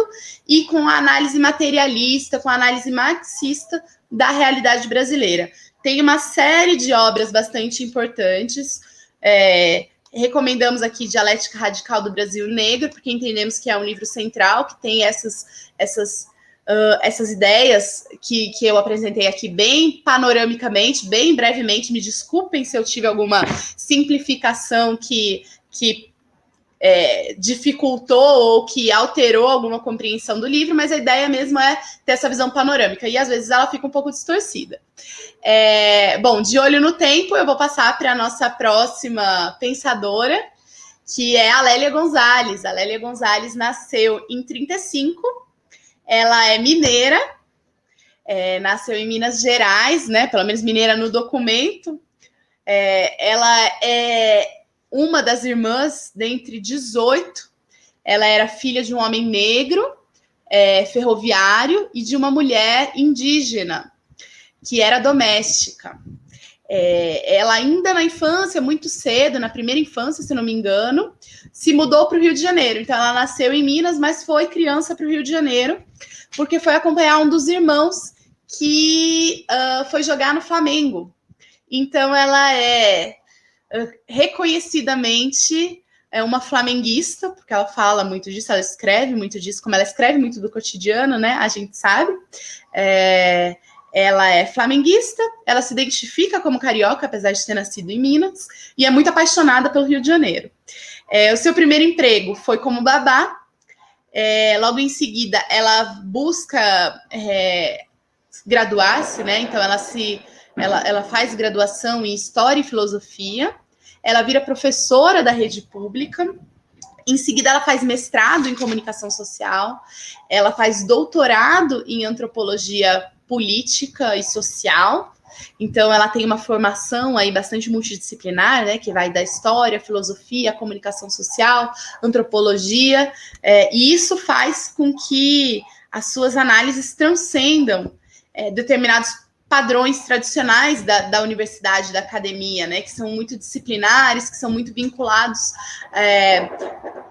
Speaker 2: e com a análise materialista, com a análise marxista da realidade brasileira. Tem uma série de obras bastante importantes. Recomendamos aqui Dialética Radical do Brasil Negro, porque entendemos que é um livro central, que tem essas ideias que eu apresentei aqui bem panoramicamente, bem brevemente. Me desculpem se eu tive alguma simplificação que dificultou ou que alterou alguma compreensão do livro, mas a ideia mesmo é ter essa visão panorâmica, e às vezes ela fica um pouco distorcida. Bom, de olho no tempo, eu vou passar para a nossa próxima pensadora, que é a Lélia Gonzalez. A Lélia Gonzalez nasceu em 1935, ela é mineira, nasceu em Minas Gerais, né? Pelo menos mineira no documento. Ela é uma das irmãs dentre 18. Ela era filha de um homem negro, ferroviário, e de uma mulher indígena, que era doméstica. Ela ainda na infância, muito cedo, na primeira infância, se não me engano, se mudou para o Rio de Janeiro. Então, ela nasceu em Minas, mas foi criança para o Rio de Janeiro, porque foi acompanhar um dos irmãos que foi jogar no Flamengo. Então, ela é reconhecidamente uma flamenguista, porque ela fala muito disso, ela escreve muito disso, como ela escreve muito do cotidiano, né? A gente sabe. Ela é flamenguista, ela se identifica como carioca, apesar de ter nascido em Minas, e é muito apaixonada pelo Rio de Janeiro. O seu primeiro emprego foi como babá. Logo em seguida, ela busca graduar-se, né? Então, ela faz graduação em História e Filosofia. Ela vira professora da rede pública. Em seguida, ela faz mestrado em Comunicação Social. Ela faz doutorado em Antropologia Política e Social. Então, ela tem uma formação aí bastante multidisciplinar, né? Que vai da história, filosofia, comunicação social, antropologia. E isso faz com que as suas análises transcendam determinados padrões tradicionais da universidade, da academia, né? Que são muito disciplinares, que são muito vinculados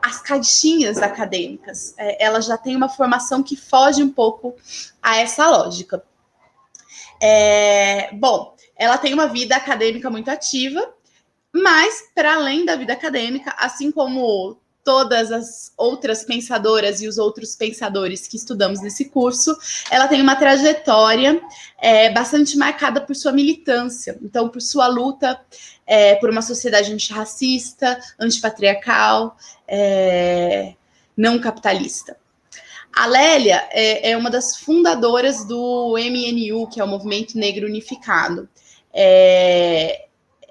Speaker 2: às caixinhas acadêmicas. Ela já tem uma formação que foge um pouco a essa lógica. Bom, ela tem uma vida acadêmica muito ativa, mas, para além da vida acadêmica, assim como todas as outras pensadoras e os outros pensadores que estudamos nesse curso, ela tem uma trajetória bastante marcada por sua militância, então, por sua luta por uma sociedade antirracista, antipatriarcal, não capitalista. A Lélia é uma das fundadoras do MNU, que é o Movimento Negro Unificado.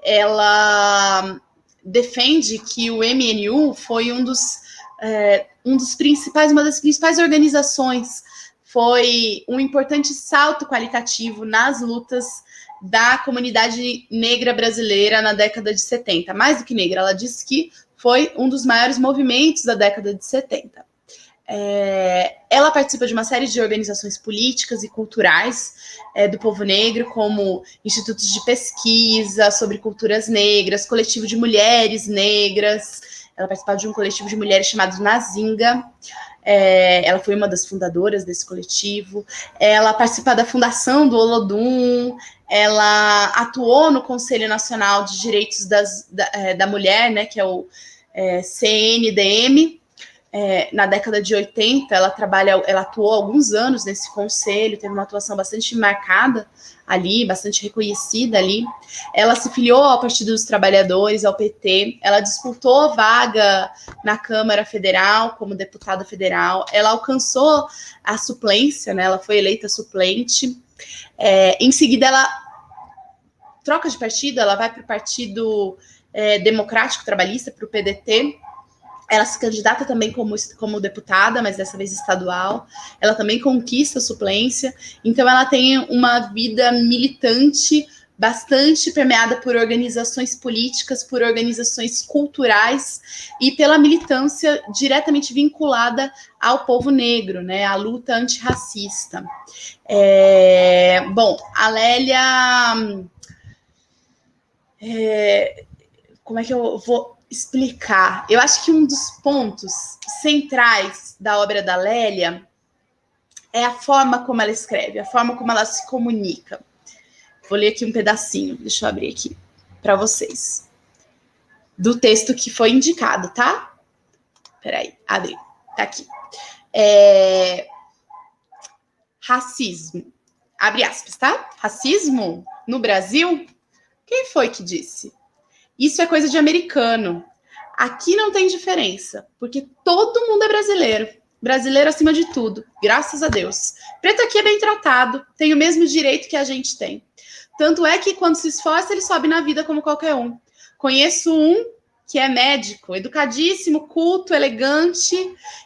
Speaker 2: Ela defende que o MNU foi uma das principais organizações, foi um importante salto qualitativo nas lutas da comunidade negra brasileira na década de 70. Mais do que negra, ela diz que foi um dos maiores movimentos da década de 70. Ela participa de uma série de organizações políticas e culturais do povo negro, como institutos de pesquisa sobre culturas negras, coletivo de mulheres negras. Ela participa de um coletivo de mulheres chamado Nazinga. Ela foi uma das fundadoras desse coletivo. Ela participa da fundação do Olodum. Ela atuou no Conselho Nacional de Direitos da Mulher, né, que é o CNDM. Na década de 80, ela atuou alguns anos nesse conselho, teve uma atuação bastante marcada ali, bastante reconhecida ali. Ela se filiou ao Partido dos Trabalhadores, ao PT, ela disputou vaga na Câmara Federal como deputada federal, ela alcançou a suplência, né? Ela foi eleita suplente. Em seguida, ela troca de partido, ela vai para o Partido Democrático Trabalhista, para o PDT. Ela se candidata também como deputada, mas dessa vez estadual. Ela também conquista a suplência. Então, ela tem uma vida militante bastante permeada por organizações políticas, por organizações culturais e pela militância diretamente vinculada ao povo negro, né? À luta antirracista. Bom, a Lélia... como é que eu vou explicar? Eu acho que um dos pontos centrais da obra da Lélia é a forma como ela escreve, a forma como ela se comunica. Vou ler aqui um pedacinho, deixa eu abrir aqui para vocês, do texto que foi indicado, tá? Peraí, abre, tá aqui. Racismo, abre aspas, tá? Racismo no Brasil? Quem foi que disse? Isso é coisa de americano. Aqui não tem diferença, porque todo mundo é brasileiro. Brasileiro acima de tudo, graças a Deus. Preto aqui é bem tratado, tem o mesmo direito que a gente tem. Tanto é que quando se esforça, ele sobe na vida como qualquer um. Conheço um que é médico, educadíssimo, culto, elegante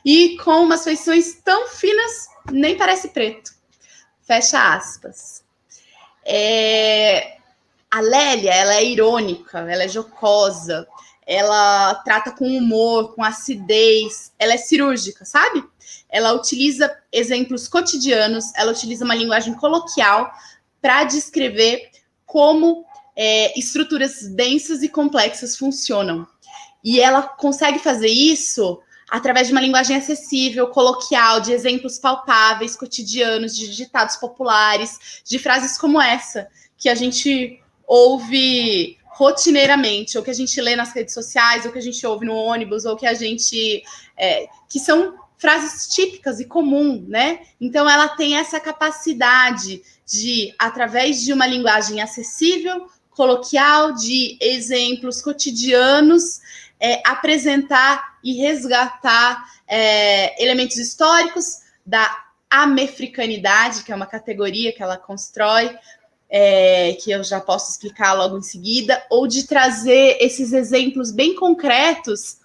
Speaker 2: e com umas feições tão finas, nem parece preto. Fecha aspas. A Lélia, ela é irônica, ela é jocosa, ela trata com humor, com acidez, ela é cirúrgica, sabe? Ela utiliza exemplos cotidianos, ela utiliza uma linguagem coloquial para descrever como estruturas densas e complexas funcionam. E ela consegue fazer isso através de uma linguagem acessível, coloquial, de exemplos palpáveis, cotidianos, de ditados populares, de frases como essa, que a gente ouve rotineiramente, ou que a gente lê nas redes sociais, ou que a gente ouve no ônibus, ou que a gente... que são frases típicas e comuns, né? Então, ela tem essa capacidade de, através de uma linguagem acessível, coloquial, de exemplos cotidianos, apresentar e resgatar elementos históricos da americanidade, que é uma categoria que ela constrói, que eu já posso explicar logo em seguida, ou de trazer esses exemplos bem concretos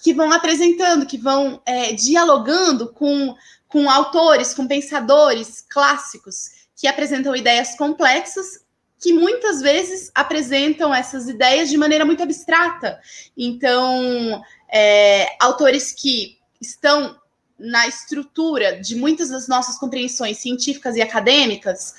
Speaker 2: que vão apresentando, que vão dialogando com autores, com pensadores clássicos, que apresentam ideias complexas, que muitas vezes apresentam essas ideias de maneira muito abstrata. Então, autores que estão na estrutura de muitas das nossas compreensões científicas e acadêmicas,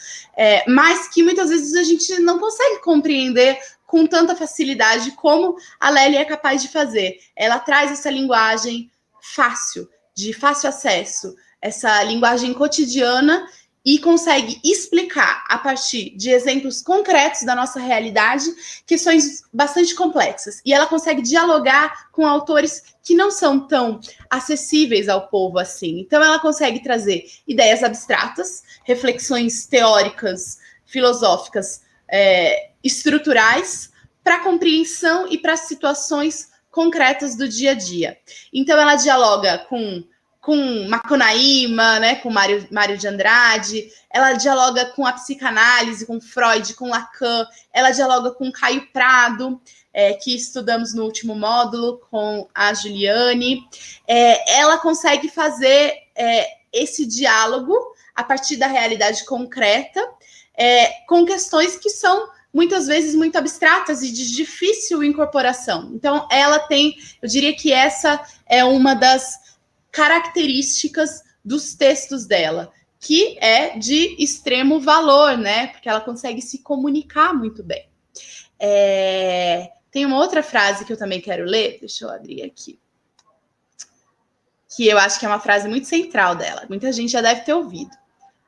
Speaker 2: mas que muitas vezes a gente não consegue compreender com tanta facilidade como a Lélia é capaz de fazer. Ela traz essa linguagem fácil, de fácil acesso, essa linguagem cotidiana, e consegue explicar, a partir de exemplos concretos da nossa realidade, questões bastante complexas. E ela consegue dialogar com autores que não são tão acessíveis ao povo assim. Então, ela consegue trazer ideias abstratas, reflexões teóricas, filosóficas, estruturais, para compreensão e para situações concretas do dia a dia. Então, ela dialoga com Macunaíma, né, com Mário de Andrade, ela dialoga com a psicanálise, com Freud, com Lacan, ela dialoga com Caio Prado, que estudamos no último módulo, com a Juliane. Ela consegue fazer esse diálogo a partir da realidade concreta, com questões que são muitas vezes muito abstratas e de difícil incorporação. Então, ela tem, eu diria que essa é uma das características dos textos dela, que é de extremo valor, né? Porque ela consegue se comunicar muito bem. Tem uma outra frase que eu também quero ler, deixa eu abrir aqui, que eu acho que é uma frase muito central dela, muita gente já deve ter ouvido.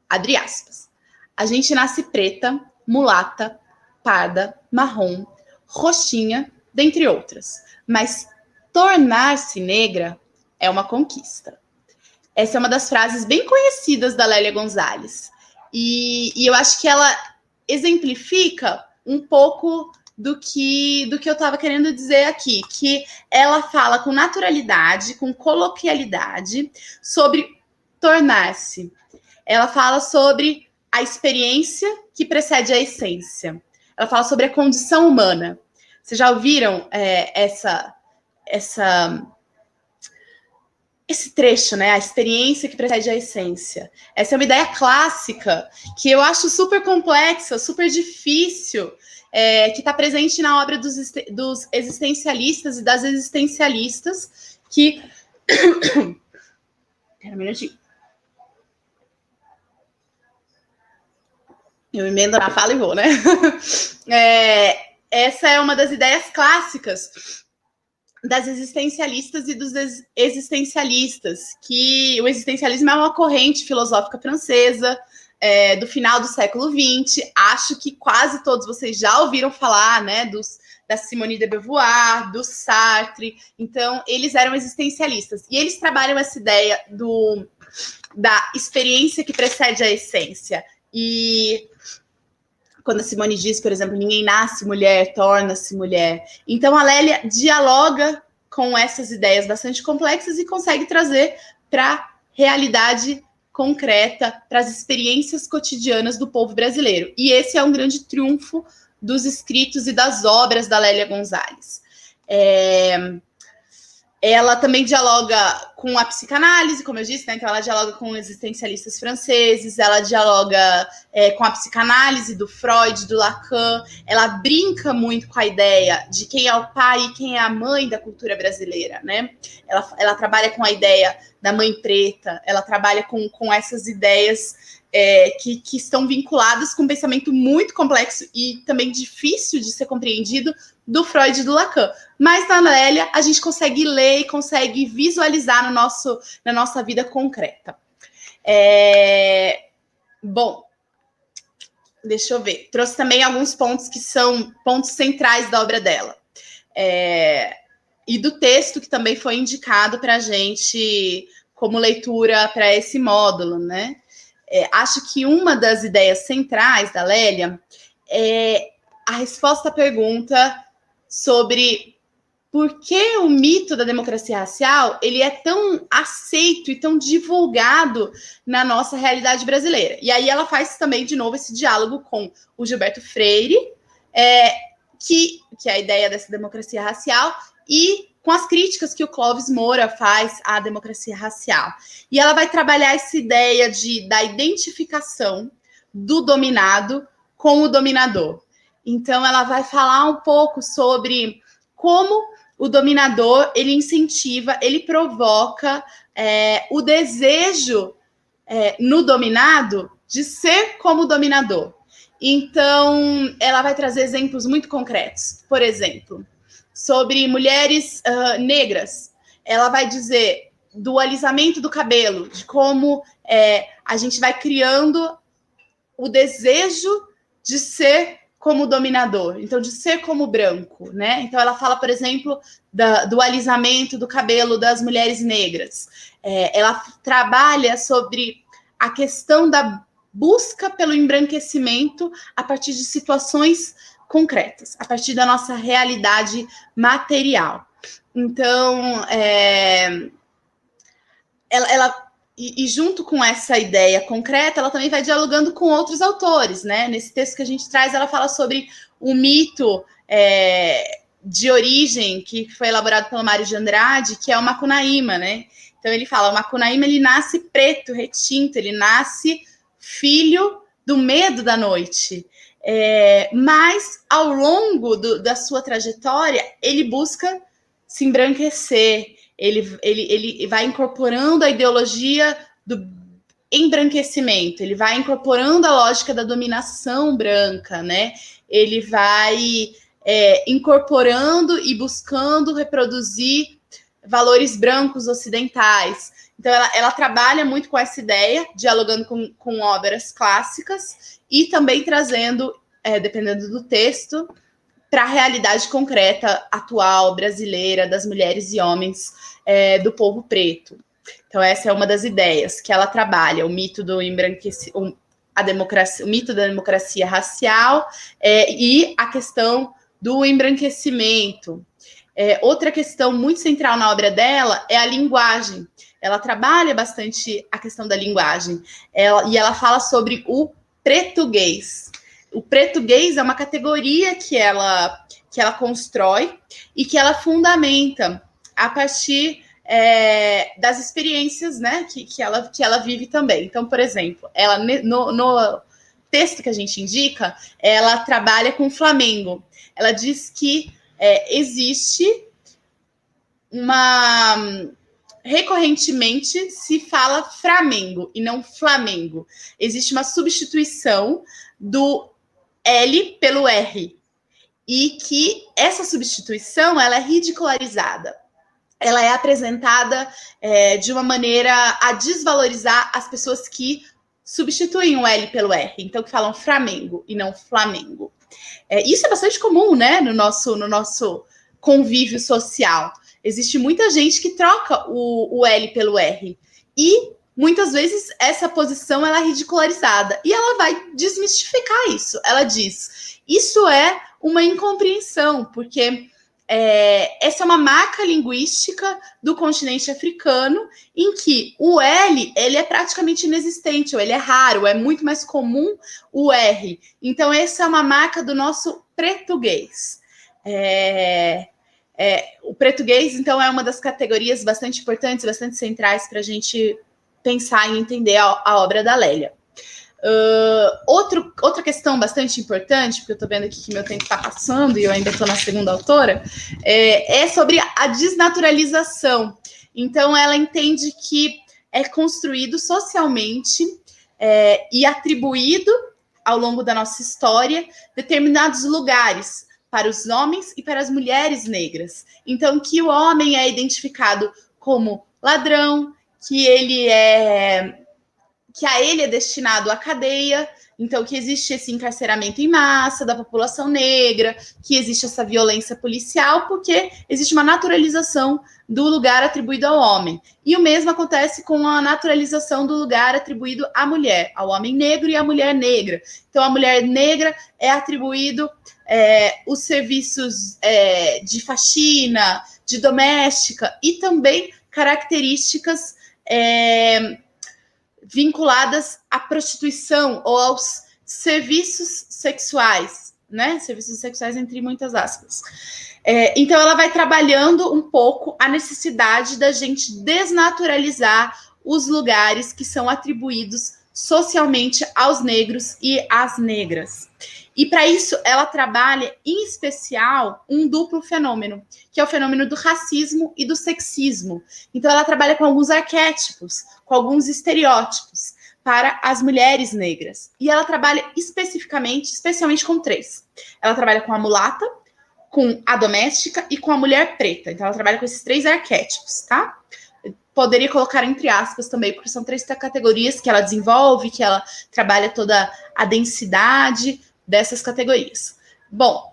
Speaker 2: Abre aspas. A gente nasce preta, mulata, parda, marrom, roxinha, dentre outras. Mas tornar-se negra é uma conquista. Essa é uma das frases bem conhecidas da Lélia Gonzalez. E eu acho que ela exemplifica um pouco do que eu estava querendo dizer aqui, que ela fala com naturalidade, com coloquialidade, sobre tornar-se. Ela fala sobre a experiência que precede a essência. Ela fala sobre a condição humana. Vocês já ouviram esse trecho, né? A experiência que precede a essência. Essa é uma ideia clássica que eu acho super complexa, super difícil, que está presente na obra dos existencialistas e das existencialistas, que... Espera um minutinho. Eu emendo na fala e vou, né? Essa é uma das ideias clássicas das existencialistas e dos existencialistas, que o existencialismo é uma corrente filosófica francesa do final do século XX. Acho que quase todos vocês já ouviram falar, né, da Simone de Beauvoir, do Sartre. Então, eles eram existencialistas. E eles trabalham essa ideia da experiência que precede a essência. E quando a Simone diz, por exemplo, ninguém nasce mulher, torna-se mulher. Então, a Lélia dialoga com essas ideias bastante complexas e consegue trazer para a realidade concreta, para as experiências cotidianas do povo brasileiro. E esse é um grande triunfo dos escritos e das obras da Lélia Gonzalez. Ela também dialoga com a psicanálise, como eu disse, né? Então ela dialoga com existencialistas franceses, ela dialoga com a psicanálise do Freud, do Lacan, ela brinca muito com a ideia de quem é o pai e quem é a mãe da cultura brasileira, né? Ela trabalha com a ideia da mãe preta, ela trabalha com essas ideias que estão vinculadas com um pensamento muito complexo e também difícil de ser compreendido do Freud e do Lacan. Mas na Lélia a gente consegue ler e consegue visualizar na nossa vida concreta. Bom, deixa eu ver. Trouxe também alguns pontos que são pontos centrais da obra dela. E do texto que também foi indicado para a gente como leitura para esse módulo, né? Acho que uma das ideias centrais da Lélia é a resposta à pergunta sobre por que o mito da democracia racial ele é tão aceito e tão divulgado na nossa realidade brasileira. E aí ela faz também, de novo, esse diálogo com o Gilberto Freire, que é a ideia dessa democracia racial, e com as críticas que o Clóvis Moura faz à democracia racial. E ela vai trabalhar essa ideia da identificação do dominado com o dominador. Então, ela vai falar um pouco sobre como o dominador, ele incentiva, ele provoca o desejo no dominado de ser como o dominador. Então, ela vai trazer exemplos muito concretos. Por exemplo, sobre mulheres negras, ela vai dizer do alisamento do cabelo, de como a gente vai criando o desejo de ser como dominador, então de ser como branco, né? Então ela fala, por exemplo, do alisamento do cabelo das mulheres negras. Ela trabalha sobre a questão da busca pelo embranquecimento a partir de situações concretas, a partir da nossa realidade material. Então, e junto com essa ideia concreta, ela também vai dialogando com outros autores, né? Nesse texto que a gente traz, ela fala sobre o mito de origem que foi elaborado pelo Mário de Andrade, que é o Macunaíma, né? Então ele fala, o Macunaíma, ele nasce preto, retinto, ele nasce filho do medo da noite. Mas, ao longo da sua trajetória, ele busca se embranquecer, ele vai incorporando a ideologia do embranquecimento, ele vai incorporando a lógica da dominação branca, né? Ele vai incorporando e buscando reproduzir valores brancos ocidentais. Então, ela trabalha muito com essa ideia, dialogando com obras clássicas e também trazendo, dependendo do texto, para a realidade concreta, atual, brasileira, das mulheres e homens do povo preto. Então, essa é uma das ideias que ela trabalha, o mito do embranquecimento, o mito da democracia racial e a questão do embranquecimento. Outra questão muito central na obra dela é a linguagem. Ela trabalha bastante a questão da linguagem. E ela fala sobre o pretuguês. O pretuguês é uma categoria que ela constrói e que ela fundamenta a partir das experiências, né, que ela vive também. Então, por exemplo, ela no texto que a gente indica, ela trabalha com o Flamengo. Ela diz que existe recorrentemente se fala Flamengo e não Flamengo. Existe uma substituição do L pelo R, e que essa substituição ela é ridicularizada. Ela é apresentada de uma maneira a desvalorizar as pessoas que substituem o L pelo R, então que falam Flamengo e não Flamengo. Isso é bastante comum, né, no nosso convívio social. Existe muita gente que troca o L pelo R, e muitas vezes essa posição ela é ridicularizada, e ela vai desmistificar isso. Ela diz, isso é uma incompreensão, porque essa é uma marca linguística do continente africano, em que o L ele é praticamente inexistente, ou ele é raro, é muito mais comum o R. Então, essa é uma marca do nosso pretuguês. O pretuguês, então, é uma das categorias bastante importantes, bastante centrais para a gente pensar e entender a obra da Lélia. Outra questão bastante importante, porque eu estou vendo aqui que meu tempo está passando e eu ainda estou na segunda autora, é sobre a desnaturalização. Então, ela entende que é construído socialmente e atribuído, ao longo da nossa história, determinados lugares para os homens e para as mulheres negras. Então, que o homem é identificado como ladrão, que a ele é destinado a cadeia, então que existe esse encarceramento em massa da população negra, que existe essa violência policial, porque existe uma naturalização do lugar atribuído ao homem. E o mesmo acontece com a naturalização do lugar atribuído à mulher, ao homem negro e à mulher negra. Então, a mulher negra é atribuído os serviços de faxina, de doméstica, e também características vinculadas à prostituição ou aos serviços sexuais, né? Serviços sexuais entre muitas aspas. Então, ela vai trabalhando um pouco a necessidade da gente desnaturalizar os lugares que são atribuídos socialmente aos negros e às negras. E para isso, ela trabalha, em especial, um duplo fenômeno, que é o fenômeno do racismo e do sexismo. Então, ela trabalha com alguns arquétipos, com alguns estereótipos para as mulheres negras. E ela trabalha especialmente com 3. Ela trabalha com a mulata, com a doméstica e com a mulher preta. Então, ela trabalha com esses 3 arquétipos, tá? Poderia colocar entre aspas também, porque são 3 categorias que ela desenvolve, que ela trabalha toda a densidade dessas categorias. Bom,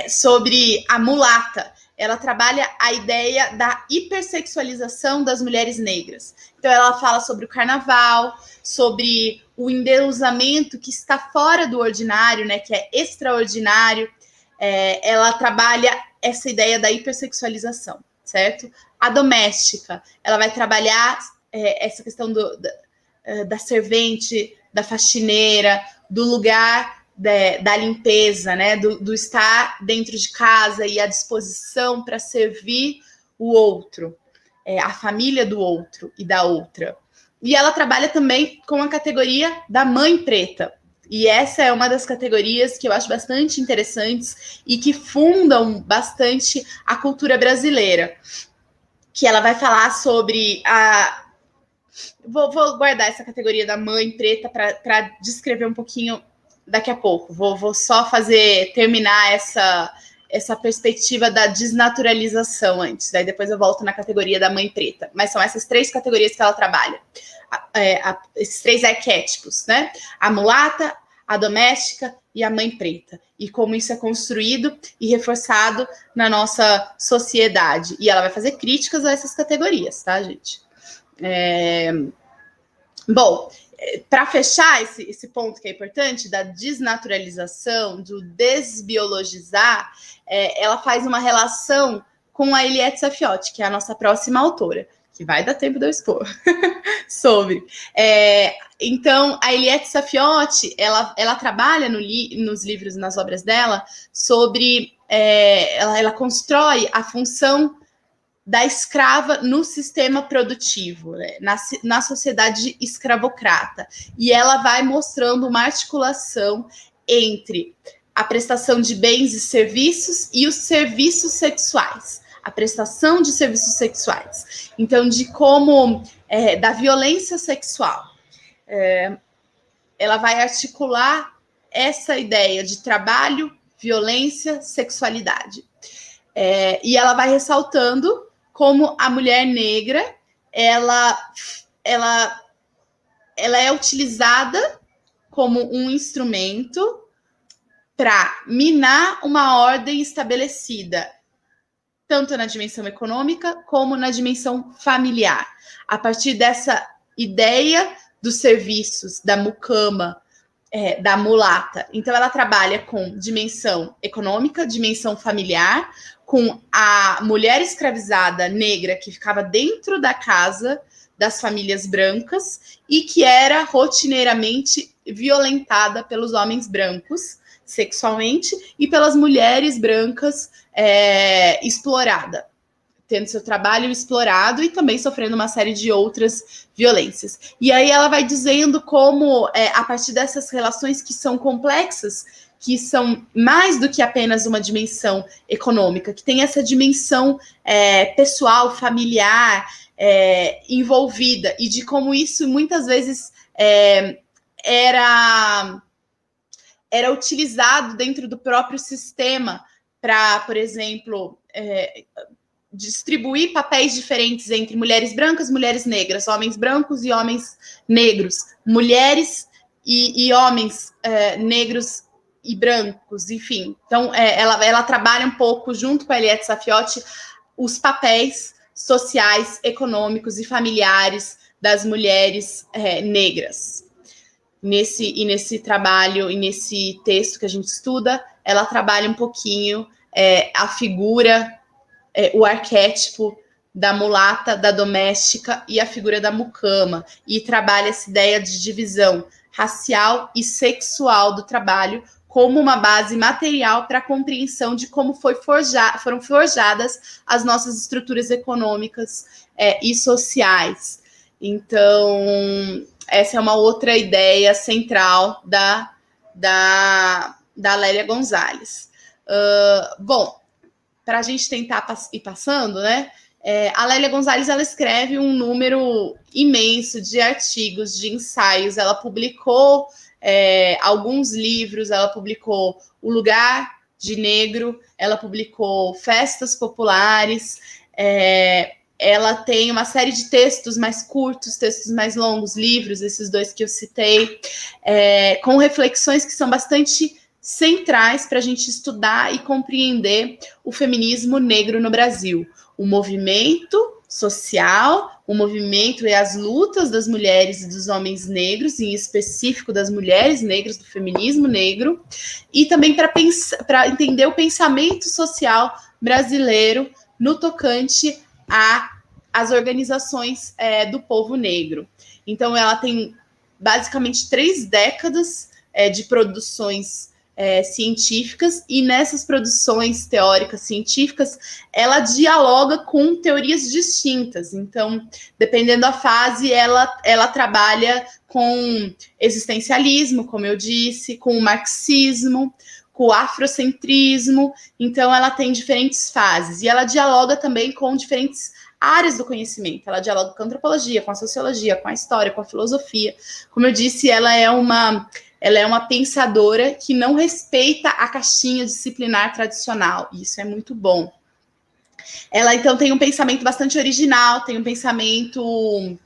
Speaker 2: sobre a mulata, ela trabalha a ideia da hipersexualização das mulheres negras. Então, ela fala sobre o carnaval, sobre o endeusamento que está fora do ordinário, né, que é extraordinário. Ela trabalha essa ideia da hipersexualização, certo? A doméstica, ela vai trabalhar essa questão da servente, da faxineira, do lugar da limpeza, né? Do estar dentro de casa e à disposição para servir o outro, a família do outro e da outra. E ela trabalha também com a categoria da mãe preta. E essa é uma das categorias que eu acho bastante interessantes e que fundam bastante a cultura brasileira. Que ela vai falar sobre Vou guardar essa categoria da mãe preta para descrever um pouquinho daqui a pouco. Vou só terminar essa perspectiva da desnaturalização antes. Daí depois eu volto na categoria da mãe preta. Mas são essas 3 categorias que ela trabalha. Esses 3 arquétipos, né? A mulata, a doméstica e a mãe preta. E como isso é construído e reforçado na nossa sociedade. E ela vai fazer críticas a essas categorias, tá, gente? Bom, para fechar esse ponto que é importante, da desnaturalização, do desbiologizar, ela faz uma relação com a Eliette Saffioti, que é a nossa próxima autora, que vai dar tempo de eu expor sobre. Então, a Eliette Saffioti, ela trabalha nos livros, nas obras dela, sobre... ela constrói a função da escrava no sistema produtivo, né? na sociedade escravocrata. E ela vai mostrando uma articulação entre a prestação de bens e serviços e os serviços sexuais. A prestação de serviços sexuais. Então, de como... da violência sexual. Ela vai articular essa ideia de trabalho, violência, sexualidade. E ela vai ressaltando como a mulher negra, ela é utilizada como um instrumento para minar uma ordem estabelecida, tanto na dimensão econômica como na dimensão familiar. A partir dessa ideia dos serviços, da mucama, da mulata. Então, ela trabalha com dimensão econômica, dimensão familiar, com a mulher escravizada negra que ficava dentro da casa das famílias brancas e que era rotineiramente violentada pelos homens brancos sexualmente e pelas mulheres brancas explorada, tendo seu trabalho explorado e também sofrendo uma série de outras violências. E aí ela vai dizendo como, a partir dessas relações que são complexas, que são mais do que apenas uma dimensão econômica, que tem essa dimensão pessoal, familiar, envolvida, e de como isso muitas vezes era utilizado dentro do próprio sistema para, por exemplo, distribuir papéis diferentes entre mulheres brancas, mulheres negras, homens brancos e homens negros, mulheres e homens negros e brancos, enfim. Então, ela trabalha um pouco, junto com a Eliette Saffioti, os papéis sociais, econômicos e familiares das mulheres negras. Nesse trabalho e nesse texto que a gente estuda, ela trabalha um pouquinho a figura, o arquétipo da mulata, da doméstica e a figura da mucama, e trabalha essa ideia de divisão racial e sexual do trabalho como uma base material para a compreensão de como foram forjadas as nossas estruturas econômicas e sociais. Então, essa é uma outra ideia central da Lélia Gonzalez. Bom, para a gente tentar ir passando, né? A Lélia Gonzalez, ela escreve um número imenso de artigos, de ensaios. Ela publicou alguns livros, ela publicou O Lugar de Negro, ela publicou Festas Populares, ela tem uma série de textos mais curtos, textos mais longos, livros, esses dois que eu citei, com reflexões que são bastante centrais para a gente estudar e compreender o feminismo negro no Brasil. O movimento social, o movimento e as lutas das mulheres e dos homens negros, em específico das mulheres negras, do feminismo negro, e também para entender o pensamento social brasileiro no tocante às organizações do povo negro. Então, ela tem basicamente 3 décadas de produções científicas, e nessas produções teóricas científicas ela dialoga com teorias distintas. Então, dependendo da fase, ela trabalha com existencialismo, como eu disse, com o marxismo, com o afrocentrismo. Então, ela tem diferentes fases, e ela dialoga também com diferentes áreas do conhecimento. Ela dialoga com a antropologia, com a sociologia, com a história, com a filosofia. Como eu disse, ela é uma pensadora que não respeita a caixinha disciplinar tradicional. Isso é muito bom. Ela, então, tem um pensamento bastante original, tem um pensamento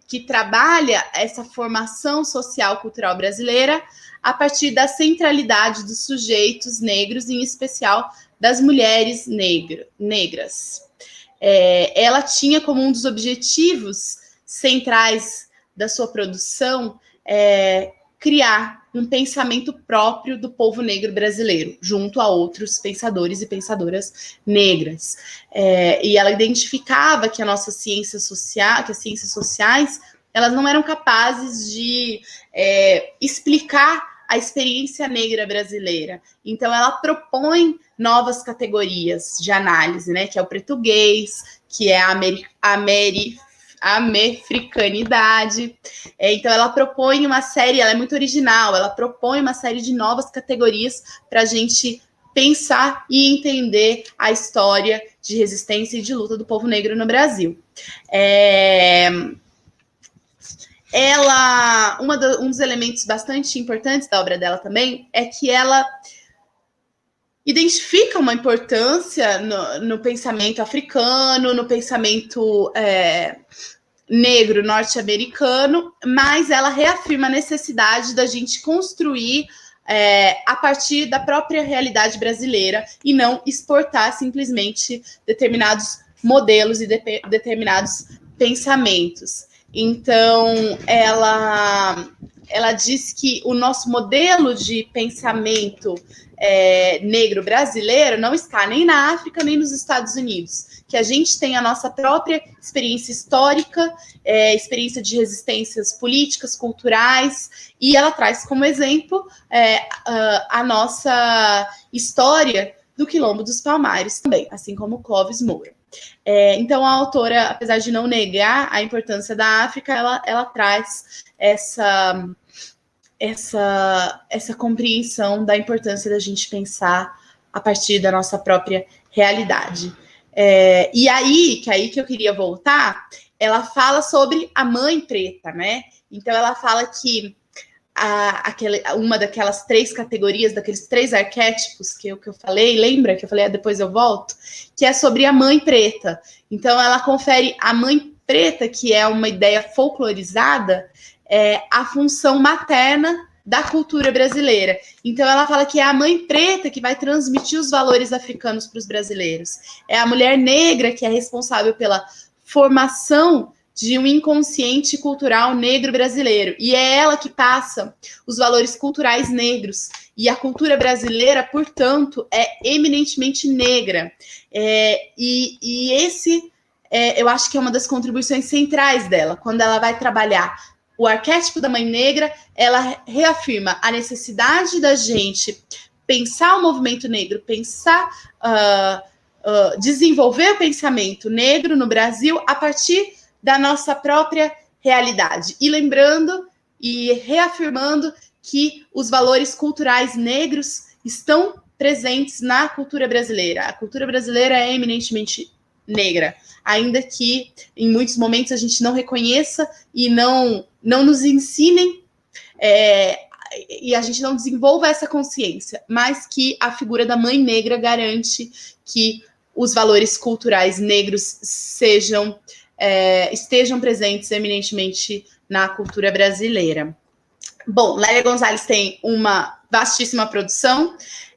Speaker 2: que trabalha essa formação social cultural brasileira a partir da centralidade dos sujeitos negros, em especial das mulheres negras. Ela tinha como um dos objetivos centrais da sua produção criar um pensamento próprio do povo negro brasileiro, junto a outros pensadores e pensadoras negras. E ela identificava que as ciências sociais, elas não eram capazes de explicar a experiência negra brasileira. Então, ela propõe novas categorias de análise, né? Que é o português, que é a americanidade. Então, ela propõe uma série, ela é muito original, ela propõe uma série de novas categorias para a gente pensar e entender a história de resistência e de luta do povo negro no Brasil. Um dos elementos bastante importantes da obra dela também é que ela identifica uma importância no pensamento africano, no pensamento negro norte-americano, mas ela reafirma a necessidade da gente construir a partir da própria realidade brasileira e não exportar simplesmente determinados modelos e determinados pensamentos. Então, ela diz que o nosso modelo de pensamento negro brasileiro não está nem na África, nem nos Estados Unidos, que a gente tem a nossa própria experiência histórica, experiência de resistências políticas, culturais, e ela traz como exemplo a nossa história do Quilombo dos Palmares também, assim como Clóvis Moura. Então, a autora, apesar de não negar a importância da África, ela traz essa compreensão da importância da gente pensar a partir da nossa própria realidade. E aí que eu queria voltar, ela fala sobre a mãe preta, né? Então, ela fala que uma daquelas 3 categorias, daqueles 3 arquétipos que eu falei, lembra que eu falei, depois eu volto, que é sobre a mãe preta. Então, ela confere a mãe preta, que é uma ideia folclorizada, a função materna da cultura brasileira. Então, ela fala que é a mãe preta que vai transmitir os valores africanos para os brasileiros. É a mulher negra que é responsável pela formação de um inconsciente cultural negro brasileiro. E é ela que passa os valores culturais negros. E a cultura brasileira, portanto, é eminentemente negra. E esse, eu acho que é uma das contribuições centrais dela. Quando ela vai trabalhar o arquétipo da mãe negra, ela reafirma a necessidade da gente pensar o movimento negro, pensar... desenvolver o pensamento negro no Brasil a partir da nossa própria realidade. E lembrando e reafirmando que os valores culturais negros estão presentes na cultura brasileira. A cultura brasileira é eminentemente negra, ainda que em muitos momentos a gente não reconheça e não nos ensinem e a gente não desenvolva essa consciência, mas que a figura da mãe negra garante que os valores culturais negros estejam presentes eminentemente na cultura brasileira. Bom, Lélia Gonzalez tem uma vastíssima produção,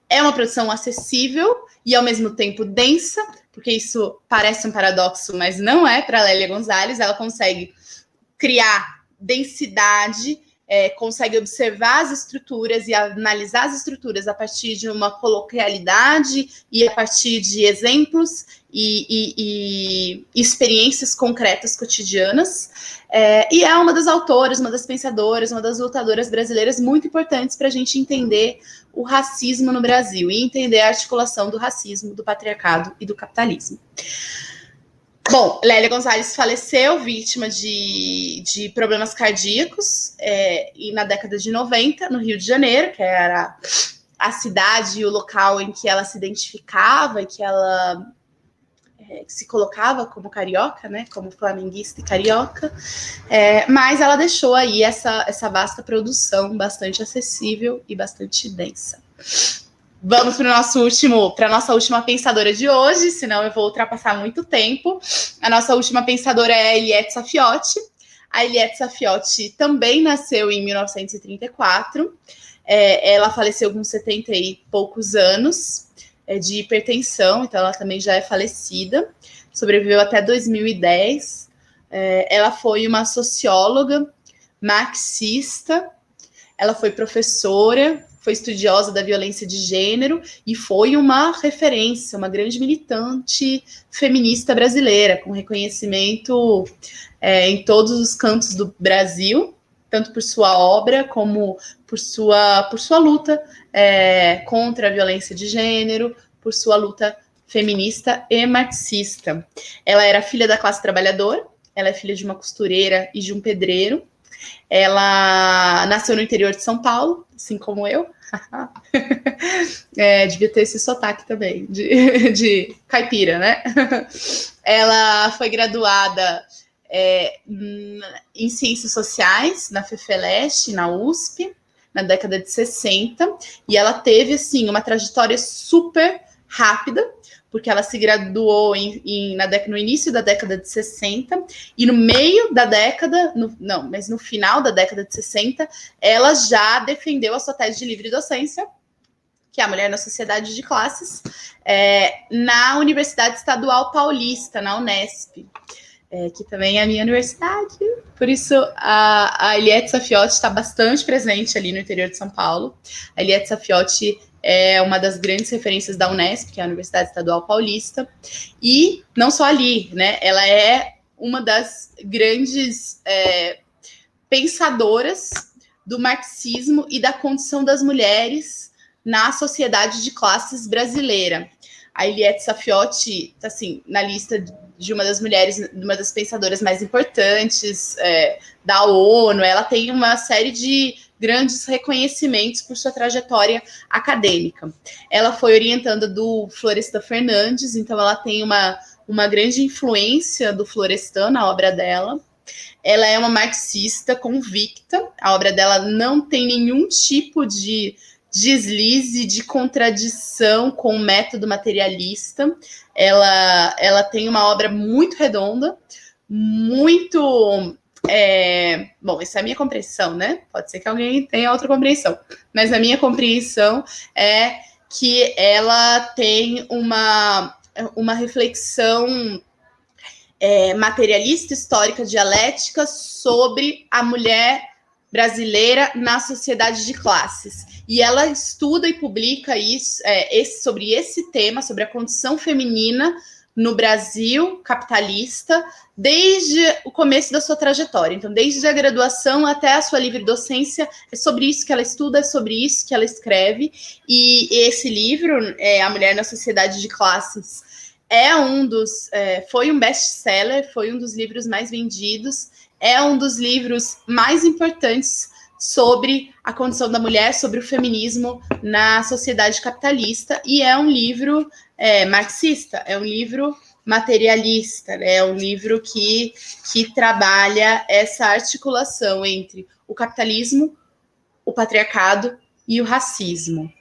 Speaker 2: é uma produção acessível e ao mesmo tempo densa, porque isso parece um paradoxo, mas não é para Lélia Gonzalez. Ela consegue criar densidade, consegue observar as estruturas e analisar as estruturas a partir de uma coloquialidade e a partir de exemplos e experiências concretas cotidianas. E é uma das autoras, uma das pensadoras, uma das lutadoras brasileiras muito importantes para a gente entender o racismo no Brasil e entender a articulação do racismo, do patriarcado e do capitalismo. Bom, Lélia Gonzalez faleceu vítima de problemas cardíacos e na década de 90, no Rio de Janeiro, que era a cidade e o local em que ela se identificava e que ela se colocava como carioca, né, como flamenguista e carioca, mas ela deixou aí essa vasta produção bastante acessível e bastante densa. Vamos para a nossa última pensadora de hoje, senão eu vou ultrapassar muito tempo. A nossa última pensadora é a Eliette Saffioti. A Eliette Saffioti também nasceu em 1934. Ela faleceu com 70 e poucos anos de hipertensão, então ela também já é falecida. Sobreviveu até 2010. Ela foi uma socióloga, marxista, ela foi professora, foi estudiosa da violência de gênero e foi uma referência, uma grande militante feminista brasileira, com reconhecimento em todos os cantos do Brasil, tanto por sua obra como por sua luta contra a violência de gênero, por sua luta feminista e marxista. Ela era filha da classe trabalhadora, ela é filha de uma costureira e de um pedreiro. Ela nasceu no interior de São Paulo, assim como eu. Devia ter esse sotaque também, de caipira, né? Ela foi graduada em Ciências Sociais, na FEFELESH, na USP, na década de 60, e ela teve, assim, uma trajetória super rápida, porque ela se graduou no início da década de 60, e no meio da década, mas no final da década de 60, ela já defendeu a sua tese de livre docência, que é a Mulher na Sociedade de Classes, na Universidade Estadual Paulista, na Unesp, que também é a minha universidade. Por isso, a Eliette Saffioti está bastante presente ali no interior de São Paulo. A Eliette Saffioti é uma das grandes referências da Unesp, que é a Universidade Estadual Paulista, e não só ali, né? Ela é uma das grandes pensadoras do marxismo e da condição das mulheres na sociedade de classes brasileira. A Eliette Saffioti está, assim, na lista de uma das mulheres, uma das pensadoras mais importantes da ONU. Ela tem uma série de grandes reconhecimentos por sua trajetória acadêmica. Ela foi orientanda do Florestan Fernandes, então ela tem uma uma grande influência do Florestan na obra dela. Ela é uma marxista convicta, a obra dela não tem nenhum tipo de deslize, de contradição com o método materialista. Ela tem uma obra muito redonda, muito... bom, essa é a minha compreensão, né? Pode ser que alguém tenha outra compreensão, mas a minha compreensão é que ela tem uma reflexão materialista, histórica, dialética sobre a mulher brasileira na sociedade de classes. E ela estuda e publica isso, sobre esse tema, sobre a condição feminina no Brasil capitalista, desde o começo da sua trajetória. Então, desde a graduação até a sua livre docência, é sobre isso que ela estuda, é sobre isso que ela escreve. E esse livro, A Mulher na Sociedade de Classes, foi um best-seller, foi um dos livros mais vendidos, é um dos livros mais importantes sobre a condição da mulher, sobre o feminismo na sociedade capitalista, e é um livro marxista, é um livro materialista, né? É um livro que trabalha essa articulação entre o capitalismo, o patriarcado e o racismo.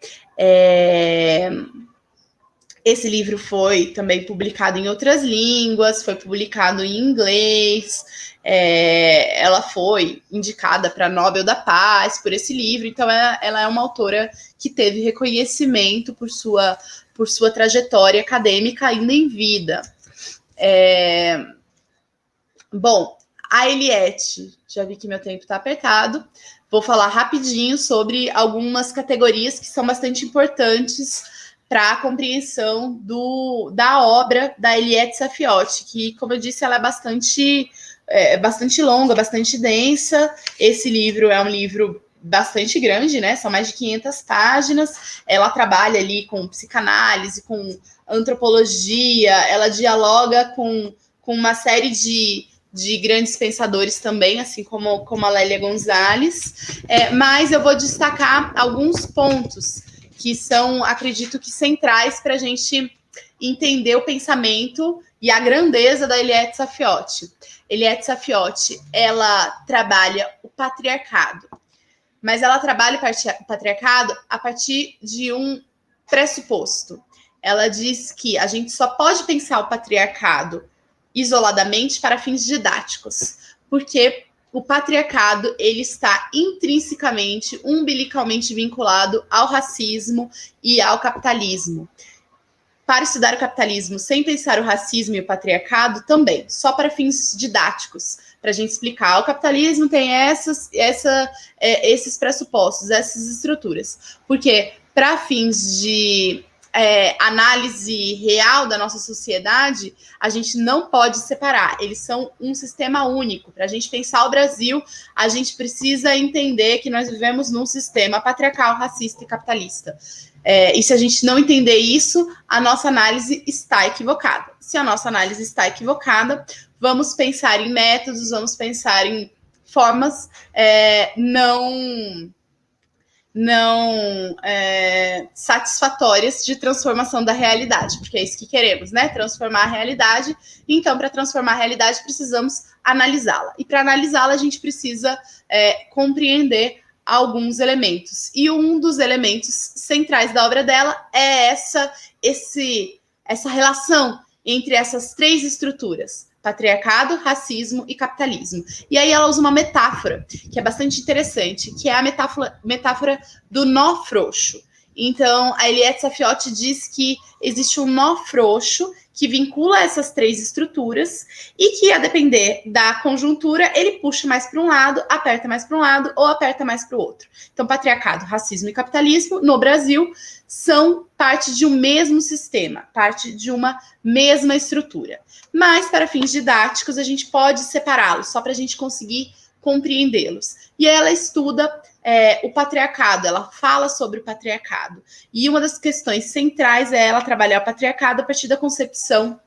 Speaker 2: Esse livro foi também publicado em outras línguas, foi publicado em inglês, ela foi indicada para Nobel da Paz por esse livro, então ela é uma autora que teve reconhecimento por sua trajetória acadêmica ainda em vida. Bom, a Eliette, já vi que meu tempo está apertado, vou falar rapidinho sobre algumas categorias que são bastante importantes para a compreensão da obra da Eliette Saffioti, que, como eu disse, ela é bastante longa, bastante densa. Esse livro é um livro bastante grande, né? São mais de 500 páginas. Ela trabalha ali com psicanálise, com antropologia, ela dialoga com uma série de grandes pensadores também, assim como a Lélia Gonzalez. Mas eu vou destacar alguns pontos que são, acredito que, centrais para a gente entender o pensamento e a grandeza da Eliette Saffioti. Eliette Saffioti, ela trabalha o patriarcado, mas ela trabalha o patriarcado a partir de um pressuposto. Ela diz que a gente só pode pensar o patriarcado isoladamente para fins didáticos, porque o patriarcado, ele está intrinsecamente, umbilicalmente vinculado ao racismo e ao capitalismo. Para estudar o capitalismo sem pensar o racismo e o patriarcado, também, só para fins didáticos, para a gente explicar. O capitalismo tem esses pressupostos, essas estruturas. Porque, para fins de análise real da nossa sociedade, a gente não pode separar. Eles são um sistema único. Para a gente pensar o Brasil, a gente precisa entender que nós vivemos num sistema patriarcal, racista e capitalista. E se a gente não entender isso, a nossa análise está equivocada. Se a nossa análise está equivocada, vamos pensar em métodos, vamos pensar em formas não satisfatórias de transformação da realidade, porque é isso que queremos, né? Transformar a realidade. Então, para transformar a realidade, precisamos analisá-la. E para analisá-la, a gente precisa compreender alguns elementos. E um dos elementos centrais da obra dela é essa relação entre essas três estruturas: patriarcado, racismo e capitalismo. E aí ela usa uma metáfora que é bastante interessante, que é a metáfora do nó frouxo. Então, a Eliette Saffioti diz que existe um nó frouxo que vincula essas três estruturas e que, a depender da conjuntura, ele puxa mais para um lado, aperta mais para um lado ou aperta mais para o outro. Então, patriarcado, racismo e capitalismo, no Brasil, são parte de um mesmo sistema, parte de uma mesma estrutura. Mas, para fins didáticos, a gente pode separá-los, só para a gente conseguir compreendê-los. E ela estuda o patriarcado, ela fala sobre o patriarcado. E uma das questões centrais é ela trabalhar o patriarcado a partir da concepção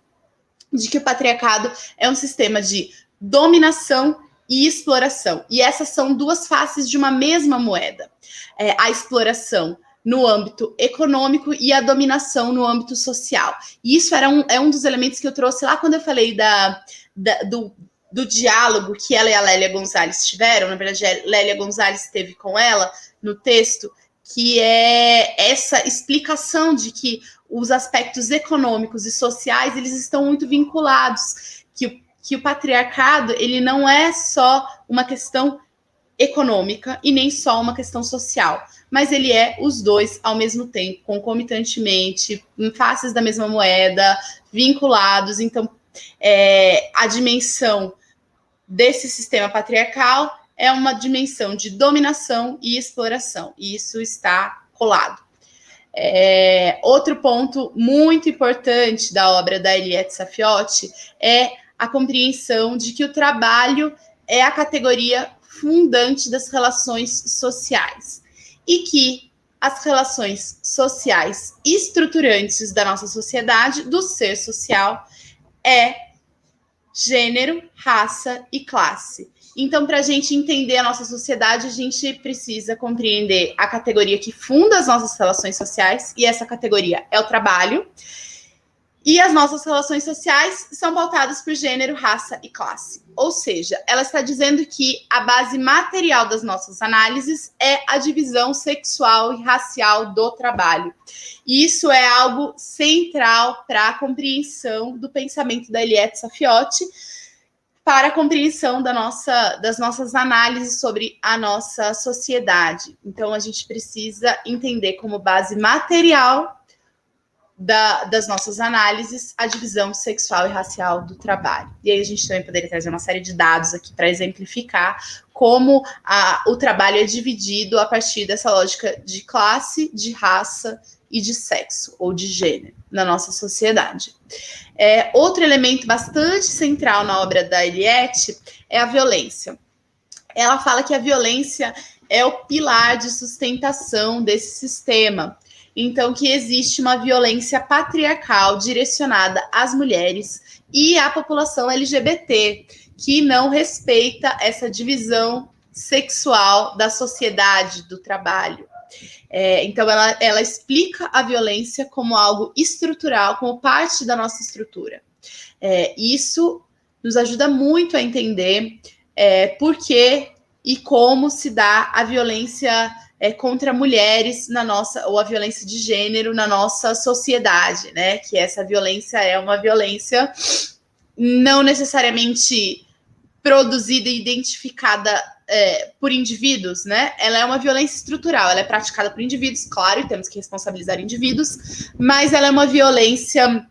Speaker 2: de que o patriarcado é um sistema de dominação e exploração. E essas são duas faces de uma mesma moeda. A exploração no âmbito econômico e a dominação no âmbito social. E isso é um dos elementos que eu trouxe lá quando eu falei do diálogo que ela e a Lélia Gonzalez tiveram. Na verdade, a Lélia Gonzalez esteve com ela no texto, que é essa explicação de que os aspectos econômicos e sociais, eles estão muito vinculados, que o patriarcado, ele não é só uma questão econômica e nem só uma questão social, mas ele é os dois ao mesmo tempo, concomitantemente, em faces da mesma moeda, vinculados. Então, a dimensão desse sistema patriarcal é uma dimensão de dominação e exploração, e isso está colado. Outro ponto muito importante da obra da Eliette Saffioti é a compreensão de que o trabalho é a categoria fundante das relações sociais e que as relações sociais estruturantes da nossa sociedade, do ser social, é gênero, raça e classe. Então, para a gente entender a nossa sociedade, a gente precisa compreender a categoria que funda as nossas relações sociais, e essa categoria é o trabalho. E as nossas relações sociais são pautadas por gênero, raça e classe. Ou seja, ela está dizendo que a base material das nossas análises é a divisão sexual e racial do trabalho. E isso é algo central para a compreensão do pensamento da Eliette Saffioti, para a compreensão das nossas análises sobre a nossa sociedade. Então, a gente precisa entender como base material das nossas análises a divisão sexual e racial do trabalho. E aí a gente também poderia trazer uma série de dados aqui para exemplificar como o trabalho é dividido a partir dessa lógica de classe, de raça e de sexo ou de gênero na nossa sociedade. Outro elemento bastante central na obra da Eliette é a violência. Ela fala que a violência é o pilar de sustentação desse sistema. Então, que existe uma violência patriarcal direcionada às mulheres e à população LGBT, que não respeita essa divisão sexual da sociedade, do trabalho. Então, ela explica a violência como algo estrutural, como parte da nossa estrutura. Isso nos ajuda muito a entender por que e como se dá a violência contra mulheres ou a violência de gênero na nossa sociedade, né? Que essa violência é uma violência não necessariamente produzida e identificada por indivíduos, né? Ela é uma violência estrutural, ela é praticada por indivíduos, claro, e temos que responsabilizar indivíduos, mas ela é uma violência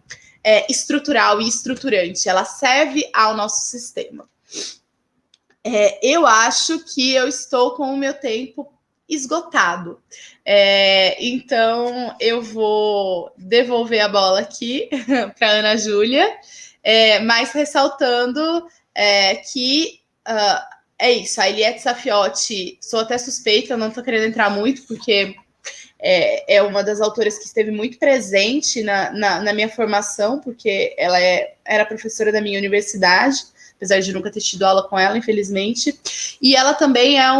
Speaker 2: estrutural e estruturante, ela serve ao nosso sistema. Eu acho que eu estou com o meu tempo esgotado. Então, eu vou devolver a bola aqui para a Ana Júlia, mas ressaltando que é isso, a Eliette Saffioti, sou até suspeita, não estou querendo entrar muito, porque é uma das autoras que esteve muito presente na minha formação, porque ela era professora da minha universidade, apesar de nunca ter tido aula com ela, infelizmente. E ela também é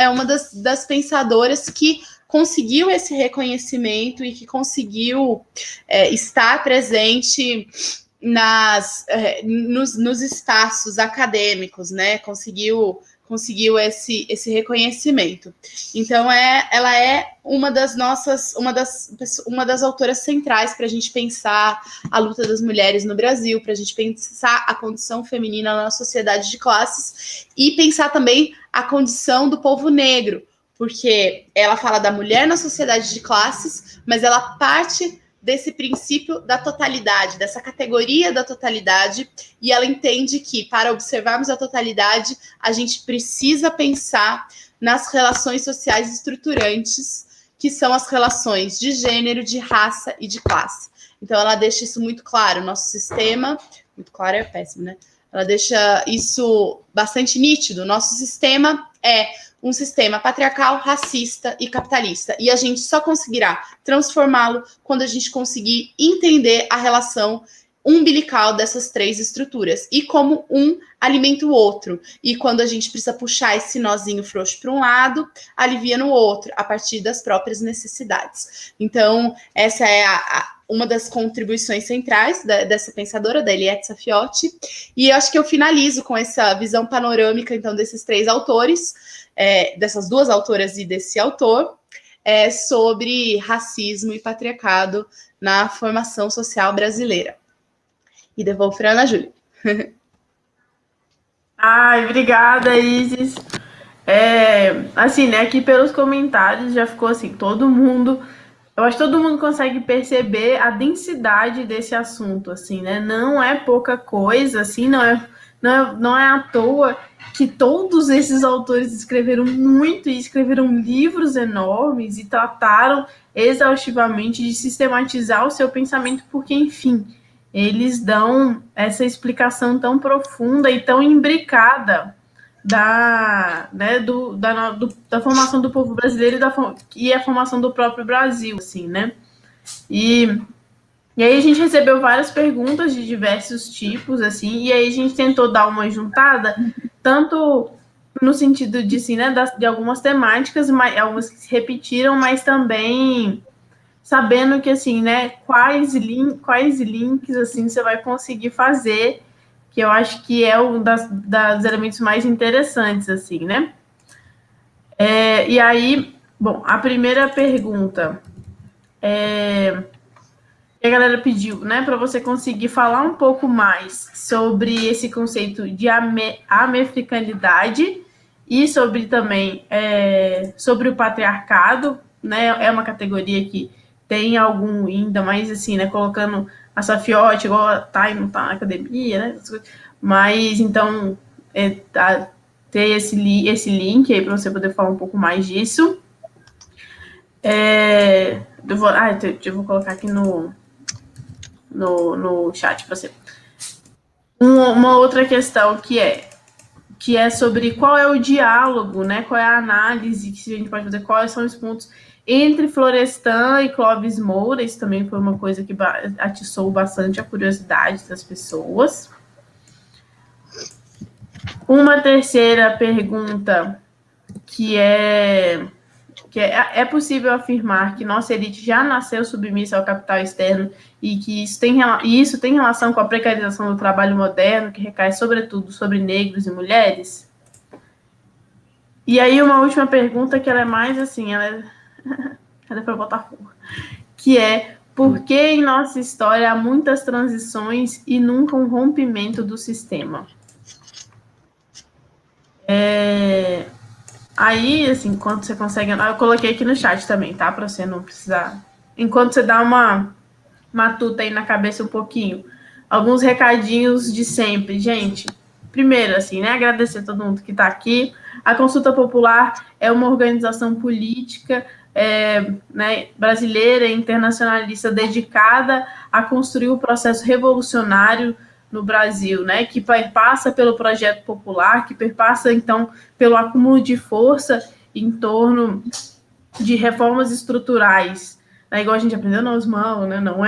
Speaker 2: uma das pensadoras que conseguiu esse reconhecimento e que conseguiu estar presente nos espaços acadêmicos, né? Conseguiu esse reconhecimento. Então, ela é uma das autoras centrais para a gente pensar a luta das mulheres no Brasil, para a gente pensar a condição feminina na sociedade de classes e pensar também a condição do povo negro, porque ela fala da mulher na sociedade de classes, mas ela parte desse princípio da totalidade, dessa categoria da totalidade, e ela entende que, para observarmos a totalidade, a gente precisa pensar nas relações sociais estruturantes, que são as relações de gênero, de raça e de classe. Então, ela deixa isso muito claro. O nosso sistema, muito claro é péssimo, né? Ela deixa isso bastante nítido. O nosso sistema é um sistema patriarcal, racista e capitalista. E a gente só conseguirá transformá-lo quando a gente conseguir entender a relação umbilical dessas três estruturas e como um alimenta o outro. E quando a gente precisa puxar esse nozinho frouxo para um lado, alivia no outro, a partir das próprias necessidades. Então, essa é uma das contribuições centrais dessa pensadora, da Eliette Saffioti. E eu acho que eu finalizo com essa visão panorâmica, então, desses três autores, dessas duas autoras e desse autor, sobre racismo e patriarcado na formação social brasileira. E devolvo para a Ana Júlia.
Speaker 1: Ai, obrigada, Isis. Assim, né, aqui pelos comentários já ficou assim, eu acho que todo mundo consegue perceber a densidade desse assunto, assim, né? Não é pouca coisa, assim, não é à toa que todos esses autores escreveram muito e escreveram livros enormes e trataram exaustivamente de sistematizar o seu pensamento, porque, enfim, eles dão essa explicação tão profunda e tão imbricada da formação do povo brasileiro e a formação do próprio Brasil, assim, né? E aí a gente recebeu várias perguntas de diversos tipos, assim, e aí a gente tentou dar uma juntada, tanto no sentido de, assim, né, de algumas temáticas, algumas que se repetiram, mas também sabendo que, assim, né, quais links, assim, você vai conseguir fazer, que eu acho que é um dos elementos mais interessantes, assim, né? E aí, bom, a primeira pergunta que a galera pediu, né, para você conseguir falar um pouco mais sobre esse conceito de americanidade e sobre também sobre o patriarcado, né? É uma categoria que tem algum ainda mais assim, né? Colocando a Saffioti, igual a Thay não tá na academia, né? Mas então ter esse link aí para você poder falar um pouco mais disso. Eu vou colocar aqui no chat para você. Uma outra questão que é sobre qual é o diálogo, né? Qual é a análise que a gente pode fazer, quais são os pontos entre Florestan e Clóvis Moura. Isso também foi uma coisa que atiçou bastante a curiosidade das pessoas. Uma terceira pergunta que é possível afirmar que nossa elite já nasceu submissa ao capital externo e que isso tem relação com a precarização do trabalho moderno, que recai sobretudo sobre negros e mulheres? E aí uma última pergunta que ela é mais assim, ela é para botar fogo, que é: por que em nossa história há muitas transições e nunca um rompimento do sistema? Aí, assim, enquanto você consegue... Eu coloquei aqui no chat também, tá? Para você não precisar... Enquanto você dá uma matuta aí na cabeça um pouquinho. Alguns recadinhos de sempre. Gente, primeiro, assim, né? Agradecer a todo mundo que está aqui. A Consulta Popular é uma organização política né, brasileira e internacionalista dedicada a construir o processo revolucionário no Brasil, né, que perpassa pelo projeto popular, que perpassa, então, pelo acúmulo de força em torno de reformas estruturais, né, igual a gente aprendeu na Osmão, né, não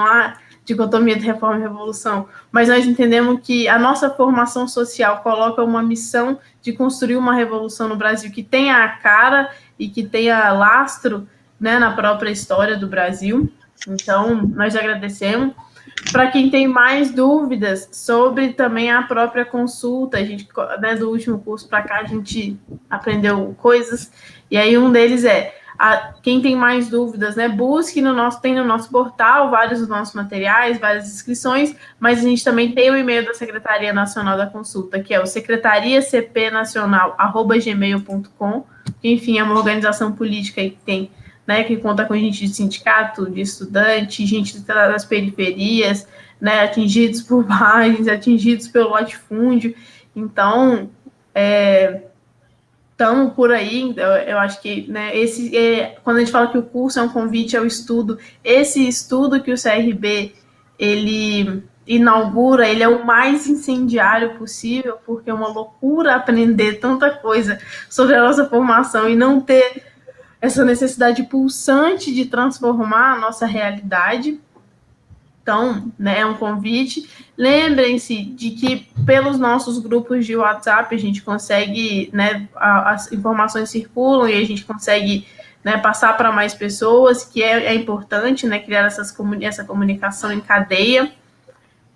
Speaker 1: há dicotomia de reforma e revolução, mas nós entendemos que a nossa formação social coloca uma missão de construir uma revolução no Brasil que tenha a cara e que tenha lastro, né, na própria história do Brasil. Então, nós agradecemos. Para quem tem mais dúvidas sobre também a própria consulta, a gente, né, do último curso para cá, a gente aprendeu coisas, e aí um deles quem tem mais dúvidas, né, busque tem no nosso portal vários dos nossos materiais, várias inscrições, mas a gente também tem o e-mail da Secretaria Nacional da Consulta, que é o secretariacpnacional@gmail.com, que, enfim, é uma organização política que tem, né, que conta com gente de sindicato, de estudante, gente das periferias, né, atingidos por margens, atingidos pelo latifúndio. Então, estamos por aí. Eu acho que, né, quando a gente fala que o curso é um convite ao estudo, esse estudo que o CRB ele inaugura, ele é o mais incendiário possível, porque é uma loucura aprender tanta coisa sobre a nossa formação e não ter essa necessidade pulsante de transformar a nossa realidade. Então, né, é um convite. Lembrem-se de que pelos nossos grupos de WhatsApp a gente consegue, né, as informações circulam e a gente consegue, né, passar para mais pessoas, que é importante, né, criar essa comunicação em cadeia.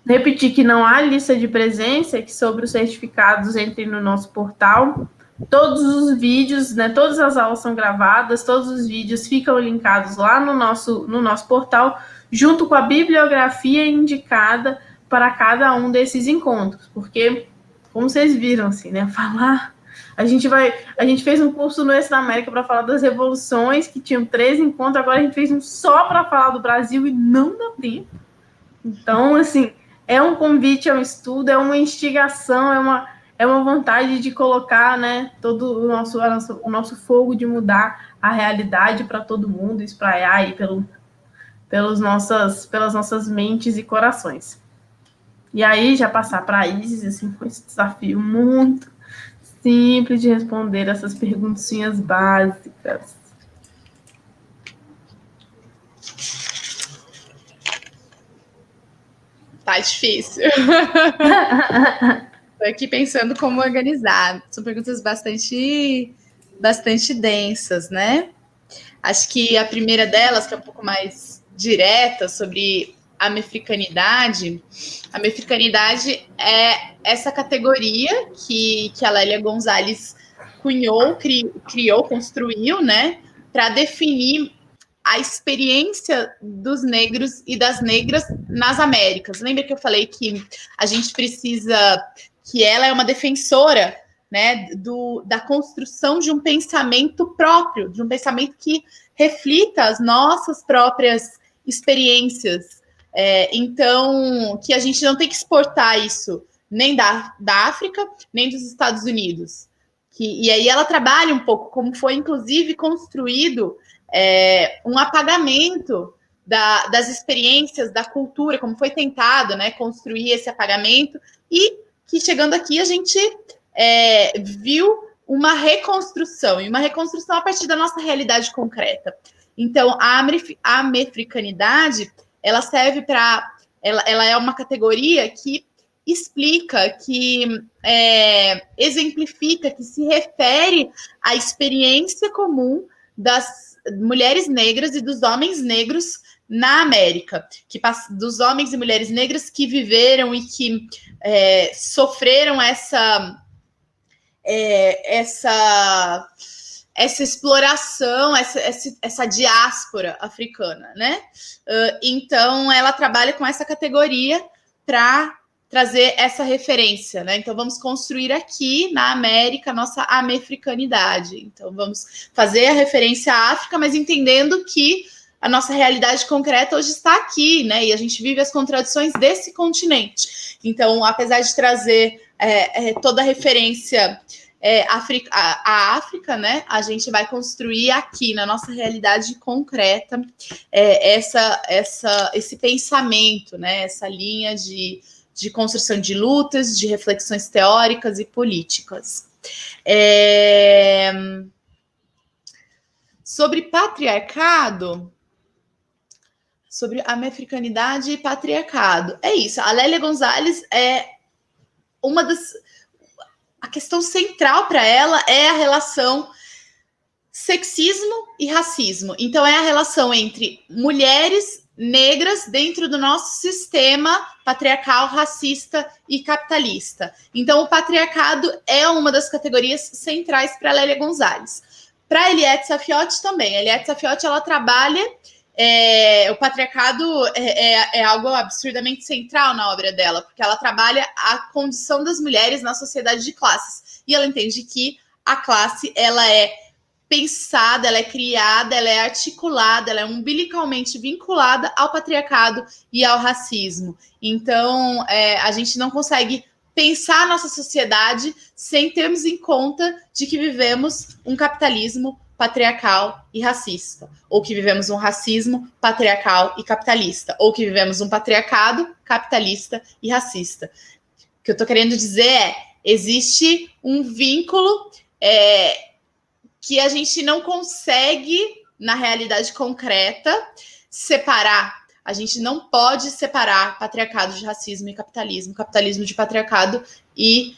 Speaker 1: Repetir que não há lista de presença, que sobre os certificados entrem no nosso portal. Todos os vídeos, né, todas as aulas são gravadas, todos os vídeos ficam linkados lá no nosso portal, junto com a bibliografia indicada para cada um desses encontros. Porque, como vocês viram, assim, né, falar... A gente fez um curso no Esse da América para falar das revoluções, que tinham 13 encontros, agora a gente fez um só para falar do Brasil e não dá tempo. Então, assim, é um convite ao estudo, é uma instigação, é uma vontade de colocar, né, todo o nosso fogo de mudar a realidade para todo mundo, espraiar aí pelas nossas mentes e corações. E aí, já passar para a Isis, assim, foi esse desafio muito simples de responder essas perguntinhas básicas.
Speaker 2: Tá difícil. Tô aqui pensando como organizar. São perguntas bastante densas, né? Acho que a primeira delas, que é um pouco mais direta, sobre a mefricanidade. A mefricanidade é essa categoria que a Lélia Gonzalez cunhou, criou, construiu, né? Para definir a experiência dos negros e das negras nas Américas. Lembra que eu falei que a gente precisa, que ela é uma defensora, né, da construção de um pensamento próprio, de um pensamento que reflita as nossas próprias experiências. Então, que a gente não tem que exportar isso nem da África, nem dos Estados Unidos. E aí ela trabalha um pouco como foi, inclusive, construído um apagamento das experiências, da cultura, como foi tentado, né, construir esse apagamento, e que chegando aqui a gente viu uma reconstrução, e uma reconstrução a partir da nossa realidade concreta. Então, a mefricanidade, ela serve para... Ela é uma categoria que explica, que exemplifica, que se refere à experiência comum das mulheres negras e dos homens negros na América, dos homens e mulheres negras que viveram e que sofreram essa exploração, essa diáspora africana, né? Então, ela trabalha com essa categoria para trazer essa referência, né? Então, vamos construir aqui na América a nossa amefricanidade. Então, vamos fazer a referência à África, mas entendendo que a nossa realidade concreta hoje está aqui, né? E a gente vive as contradições desse continente. Então, apesar de trazer toda a referência à África, né? A gente vai construir aqui na nossa realidade concreta esse pensamento, né? Essa linha de construção de lutas, de reflexões teóricas e políticas. Sobre patriarcado, sobre a mefricanidade e patriarcado. É isso, a Lélia Gonzalez a questão central para ela é a relação sexismo e racismo. Então, é a relação entre mulheres negras dentro do nosso sistema patriarcal, racista e capitalista. Então, o patriarcado é uma das categorias centrais para a Lélia Gonzalez. Para a Eliette Saffioti também. A Eliette Saffioti, ela trabalha... o patriarcado é algo absurdamente central na obra dela, porque ela trabalha a condição das mulheres na sociedade de classes. E ela entende que a classe, ela é pensada, ela é criada, ela é articulada, ela é umbilicalmente vinculada ao patriarcado e ao racismo. Então, a gente não consegue pensar a nossa sociedade sem termos em conta de que vivemos um capitalismo patriarcal e racista, ou que vivemos um racismo patriarcal e capitalista, ou que vivemos um patriarcado capitalista e racista. O que eu estou querendo dizer existe um vínculo que a gente não consegue, na realidade concreta, separar A gente não pode separar patriarcado de racismo e capitalismo, capitalismo de patriarcado e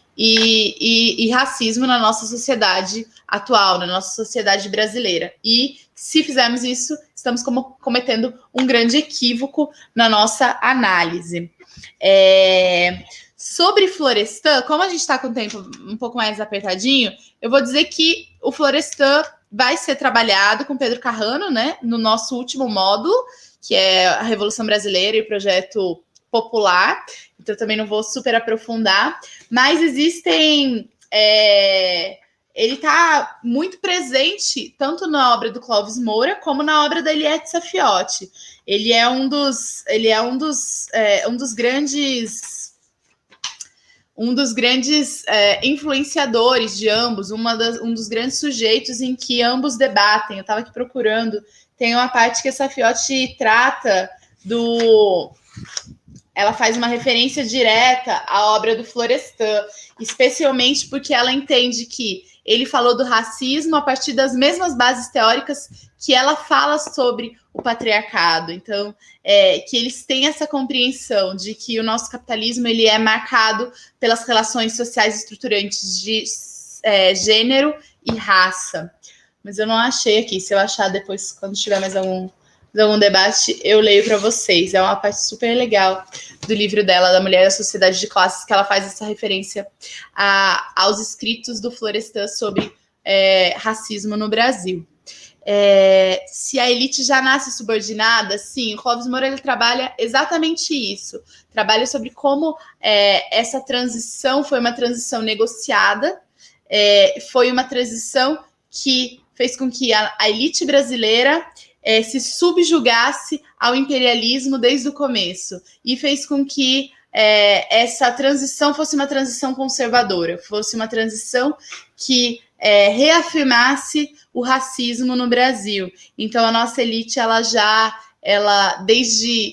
Speaker 2: racismo na nossa sociedade atual, na nossa sociedade brasileira. E se fizermos isso, estamos cometendo um grande equívoco na nossa análise. Sobre Florestan, como a gente está com o tempo um pouco mais apertadinho, eu vou dizer que o Florestan vai ser trabalhado com Pedro Carrano, né, no nosso último módulo, que é a Revolução Brasileira e o Projeto Popular. Então, eu também não vou super aprofundar, mas existem... ele está muito presente tanto na obra do Clóvis Moura como na obra da Eliette Saffioti. Ele é um dos grandes influenciadores de ambos, um dos grandes sujeitos em que ambos debatem. Eu estava aqui procurando, tem uma parte que a Saffioti trata ela faz uma referência direta à obra do Florestan, especialmente porque ela entende que ele falou do racismo a partir das mesmas bases teóricas que ela fala sobre o patriarcado. Então, que eles têm essa compreensão de que o nosso capitalismo ele é marcado pelas relações sociais estruturantes de gênero e raça. Mas eu não achei aqui. Se eu achar depois, quando tiver mais algum debate, eu leio para vocês. É uma parte super legal do livro dela, da Mulher e a Sociedade de Classes, que ela faz essa referência aos escritos do Florestan sobre racismo no Brasil. Se a elite já nasce subordinada, sim, o Clóvis Moura ele trabalha exatamente isso. Trabalha sobre como essa transição foi uma transição negociada, foi uma transição que fez com que a elite brasileira se subjugasse ao imperialismo desde o começo e fez com que essa transição fosse uma transição conservadora, fosse uma transição que reafirmasse o racismo no Brasil. Então, a nossa elite,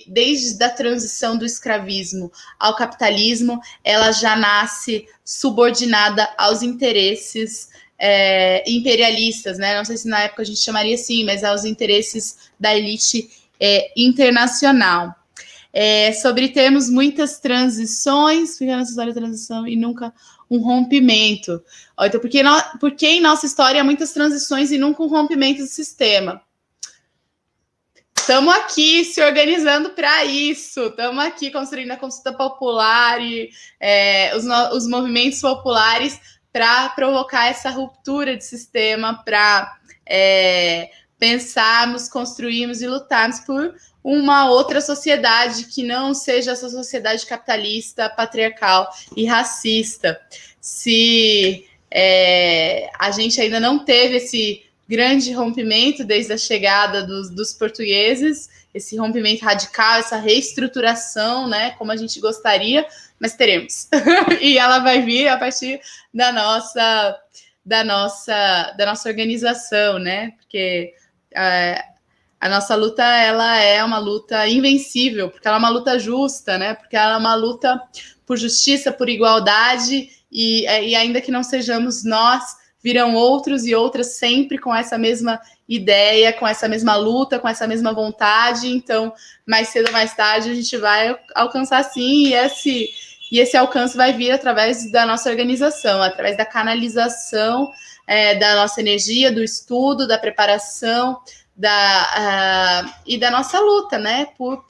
Speaker 2: desde a transição do escravismo ao capitalismo, ela já nasce subordinada aos interesses imperialistas, né? Não sei se na época a gente chamaria assim, mas aos interesses da elite internacional. Sobre termos muitas transições, fica nessa história de transição e nunca um rompimento. Então, por que em nossa história há muitas transições e nunca um rompimento do sistema? Estamos aqui se organizando para isso, estamos aqui construindo a consulta popular e os movimentos populares para provocar essa ruptura de sistema, para pensarmos, construirmos e lutarmos por uma outra sociedade que não seja essa sociedade capitalista, patriarcal e racista. Se a gente ainda não teve esse grande rompimento desde a chegada dos portugueses, esse rompimento radical, essa reestruturação, né, como a gente gostaria, mas teremos. E ela vai vir a partir da nossa organização, né, porque a nossa luta, ela é uma luta invencível, porque ela é uma luta justa, né? Porque ela é uma luta por justiça, por igualdade, e ainda que não sejamos nós, virão outros e outras sempre com essa mesma ideia, com essa mesma luta, com essa mesma vontade. Então, mais cedo ou mais tarde, a gente vai alcançar sim, e esse alcance vai vir através da nossa organização, através da canalização da nossa energia, do estudo, da preparação, e da nossa luta, né, por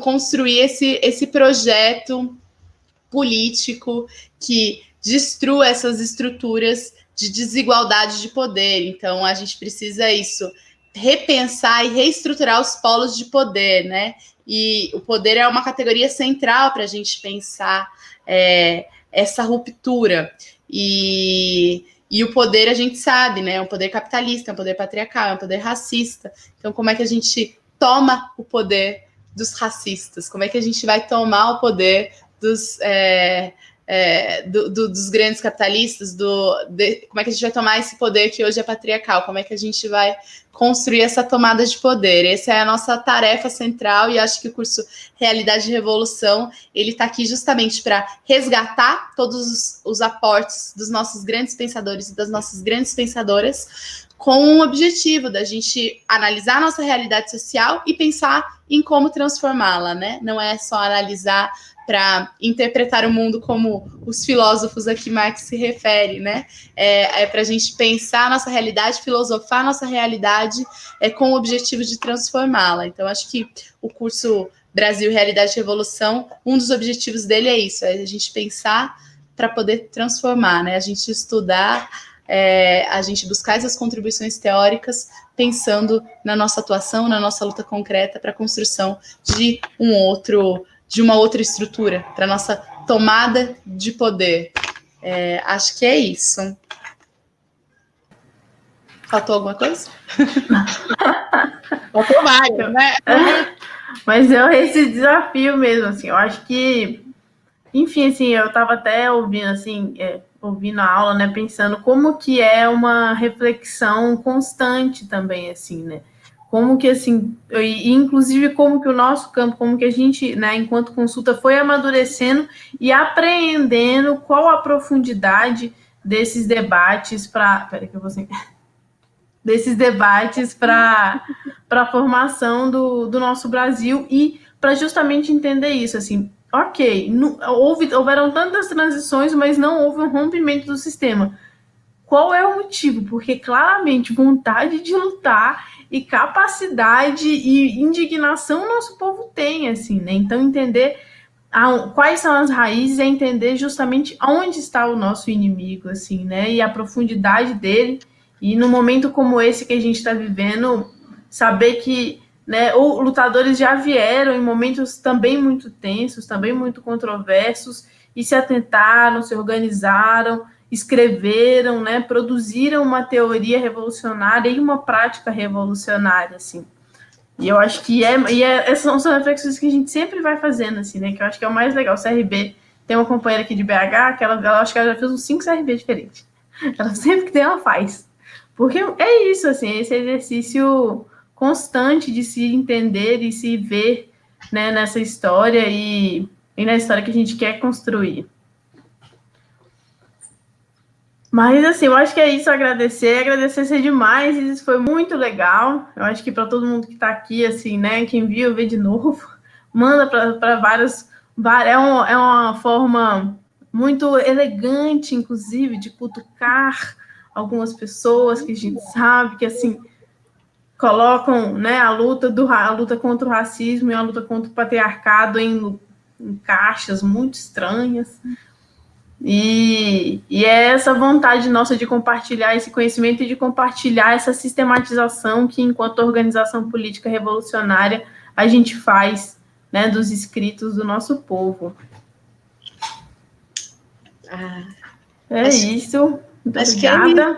Speaker 2: construir esse projeto político que destrua essas estruturas de desigualdade de poder. Então, a gente precisa repensar e reestruturar os polos de poder, né, e o poder é uma categoria central para a gente pensar essa ruptura, e o poder, a gente sabe, né? É um poder capitalista, é um poder patriarcal, é um poder racista. Então, como é que a gente toma o poder dos racistas? Como é que a gente vai tomar o poder dos grandes capitalistas? Como é que a gente vai tomar esse poder que hoje é patriarcal? Como é que a gente vai construir essa tomada de poder? Essa é a nossa tarefa central, e acho que o curso Realidade e Revolução, ele está aqui justamente para resgatar todos os aportes dos nossos grandes pensadores e das nossas grandes pensadoras, com um objetivo da gente analisar a nossa realidade social e pensar em como transformá-la, né? Não é só analisar para interpretar o mundo como os filósofos a que Marx se refere, né? É para a gente pensar a nossa realidade, filosofar a nossa realidade com o objetivo de transformá-la. Então, acho que o curso Brasil, Realidade e Revolução, um dos objetivos dele é isso, é a gente pensar para poder transformar, né? A gente estudar, a gente buscar essas contribuições teóricas, pensando na nossa atuação, na nossa luta concreta para a construção de uma outra estrutura, para a nossa tomada de poder. Acho que é isso. Faltou alguma coisa? Faltou várias, né?
Speaker 1: Mas esse desafio mesmo, assim, eu acho que, enfim, assim, eu estava até ouvindo, assim, ouvindo a aula, né, pensando como que é uma reflexão constante também, assim, né, como que, assim, e inclusive como que o nosso campo, como que a gente, né, enquanto consulta, foi amadurecendo e apreendendo qual a profundidade desses debates para a formação do nosso Brasil e para justamente entender isso, assim, ok, houveram tantas transições, mas não houve um rompimento do sistema. Qual é o motivo? Porque claramente vontade de lutar e capacidade e indignação o nosso povo tem, assim, né? Então entender quais são as raízes é entender justamente onde está o nosso inimigo, assim, né? E a profundidade dele. E no momento como esse que a gente está vivendo, saber que, né, lutadores já vieram em momentos também muito tensos, também muito controversos, e se atentaram, se organizaram, escreveram, né, produziram uma teoria revolucionária e uma prática revolucionária, assim. E eu acho que essas são reflexões que a gente sempre vai fazendo, assim, né, que eu acho que é o mais legal. O CRB, tem uma companheira aqui de BH, que ela acho que ela já fez uns 5 CRB diferentes. Ela sempre que tem, ela faz. Porque é isso, assim, esse exercício constante de se entender e se ver, né, nessa história e na história que a gente quer construir. Mas, assim, eu acho que é isso, agradecer demais, isso foi muito legal. Eu acho que para todo mundo que está aqui, assim, né, quem viu, vê de novo, manda para vários. É uma forma muito elegante, inclusive, de cutucar algumas pessoas que a gente sabe que, assim, colocam, né, a luta contra o racismo e a luta contra o patriarcado em caixas muito estranhas. E é essa vontade nossa de compartilhar esse conhecimento e de compartilhar essa sistematização que, enquanto organização política revolucionária, a gente faz, né, dos escritos do nosso povo. Isso. Obrigada.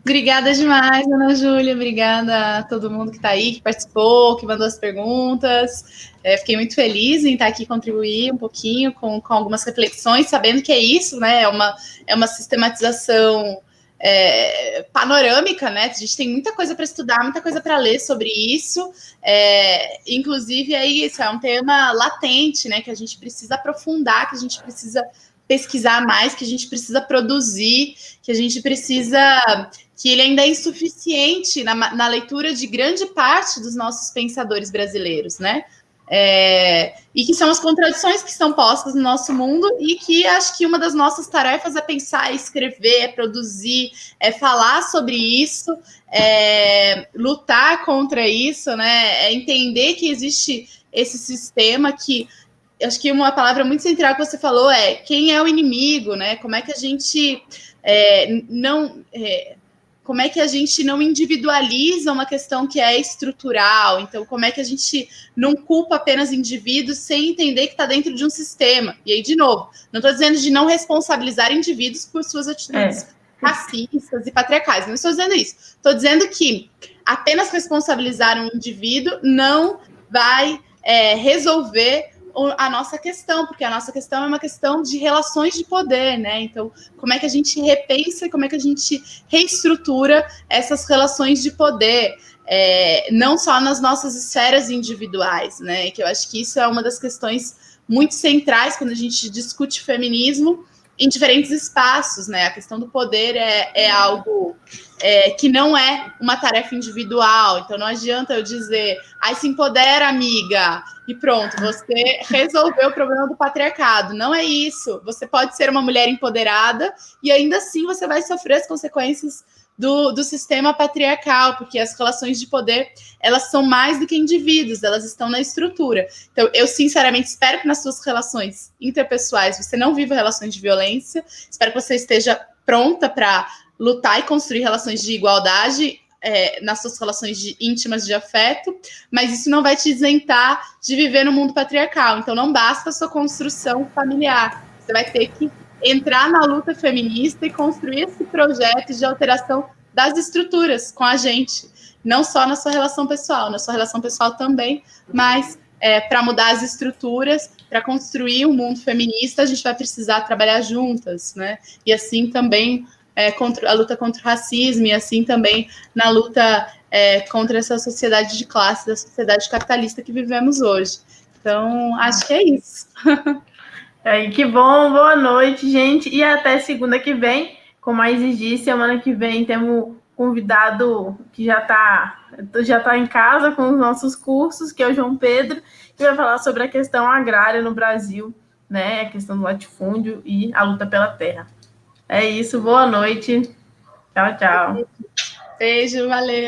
Speaker 2: Obrigada demais, Ana Júlia. Obrigada a todo mundo que está aí, que participou, que mandou as perguntas. Fiquei muito feliz em estar aqui contribuir um pouquinho com algumas reflexões, sabendo que é isso, né? É uma sistematização panorâmica, né? A gente tem muita coisa para estudar, muita coisa para ler sobre isso. Inclusive, é isso, é um tema latente, né? Que a gente precisa aprofundar, que a gente precisa pesquisar mais, que a gente precisa produzir, que a gente precisa... que ele ainda é insuficiente na leitura de grande parte dos nossos pensadores brasileiros, né? E que são as contradições que estão postas no nosso mundo e que acho que uma das nossas tarefas é pensar, é escrever, é produzir, é falar sobre isso, lutar contra isso, né? É entender que existe esse sistema que... Acho que uma palavra muito central que você falou é quem é o inimigo, né? Como é que a gente como é que a gente não individualiza uma questão que é estrutural? Então, como é que a gente não culpa apenas indivíduos sem entender que está dentro de um sistema? E aí, de novo, não estou dizendo de não responsabilizar indivíduos por suas atitudes racistas e patriarcais. Não estou dizendo isso. Estou dizendo que apenas responsabilizar um indivíduo não vai resolver a nossa questão, porque a nossa questão é uma questão de relações de poder, né? Então, como é que a gente repensa, como é que a gente reestrutura essas relações de poder, não só nas nossas esferas individuais, né? Que eu acho que isso é uma das questões muito centrais quando a gente discute feminismo, em diferentes espaços, né? A questão do poder é algo que não é uma tarefa individual. Então, não adianta eu dizer, ai, se empodera, amiga, e pronto, você resolveu o problema do patriarcado. Não é isso. Você pode ser uma mulher empoderada e ainda assim você vai sofrer as consequências do sistema patriarcal, porque as relações de poder, elas são mais do que indivíduos, elas estão na estrutura. Então, eu sinceramente espero que nas suas relações interpessoais você não viva relações de violência, espero que você esteja pronta para lutar e construir relações de igualdade nas suas relações íntimas de afeto, mas isso não vai te isentar de viver no mundo patriarcal. Então, não basta a sua construção familiar, você vai ter que entrar na luta feminista e construir esse projeto de alteração das estruturas com a gente, não só na sua relação pessoal também, mas para mudar as estruturas, para construir um mundo feminista, a gente vai precisar trabalhar juntas, né? E assim também contra a luta contra o racismo, e assim também na luta contra essa sociedade de classe, da sociedade capitalista que vivemos hoje. Então, acho que é isso.
Speaker 1: Que bom, boa noite, gente, e até segunda que vem, como a Isis disse, semana que vem temos um convidado que já tá em casa com os nossos cursos, que é o João Pedro, que vai falar sobre a questão agrária no Brasil, né, a questão do latifúndio e a luta pela terra. É isso, boa noite, tchau, tchau.
Speaker 2: Beijo, valeu.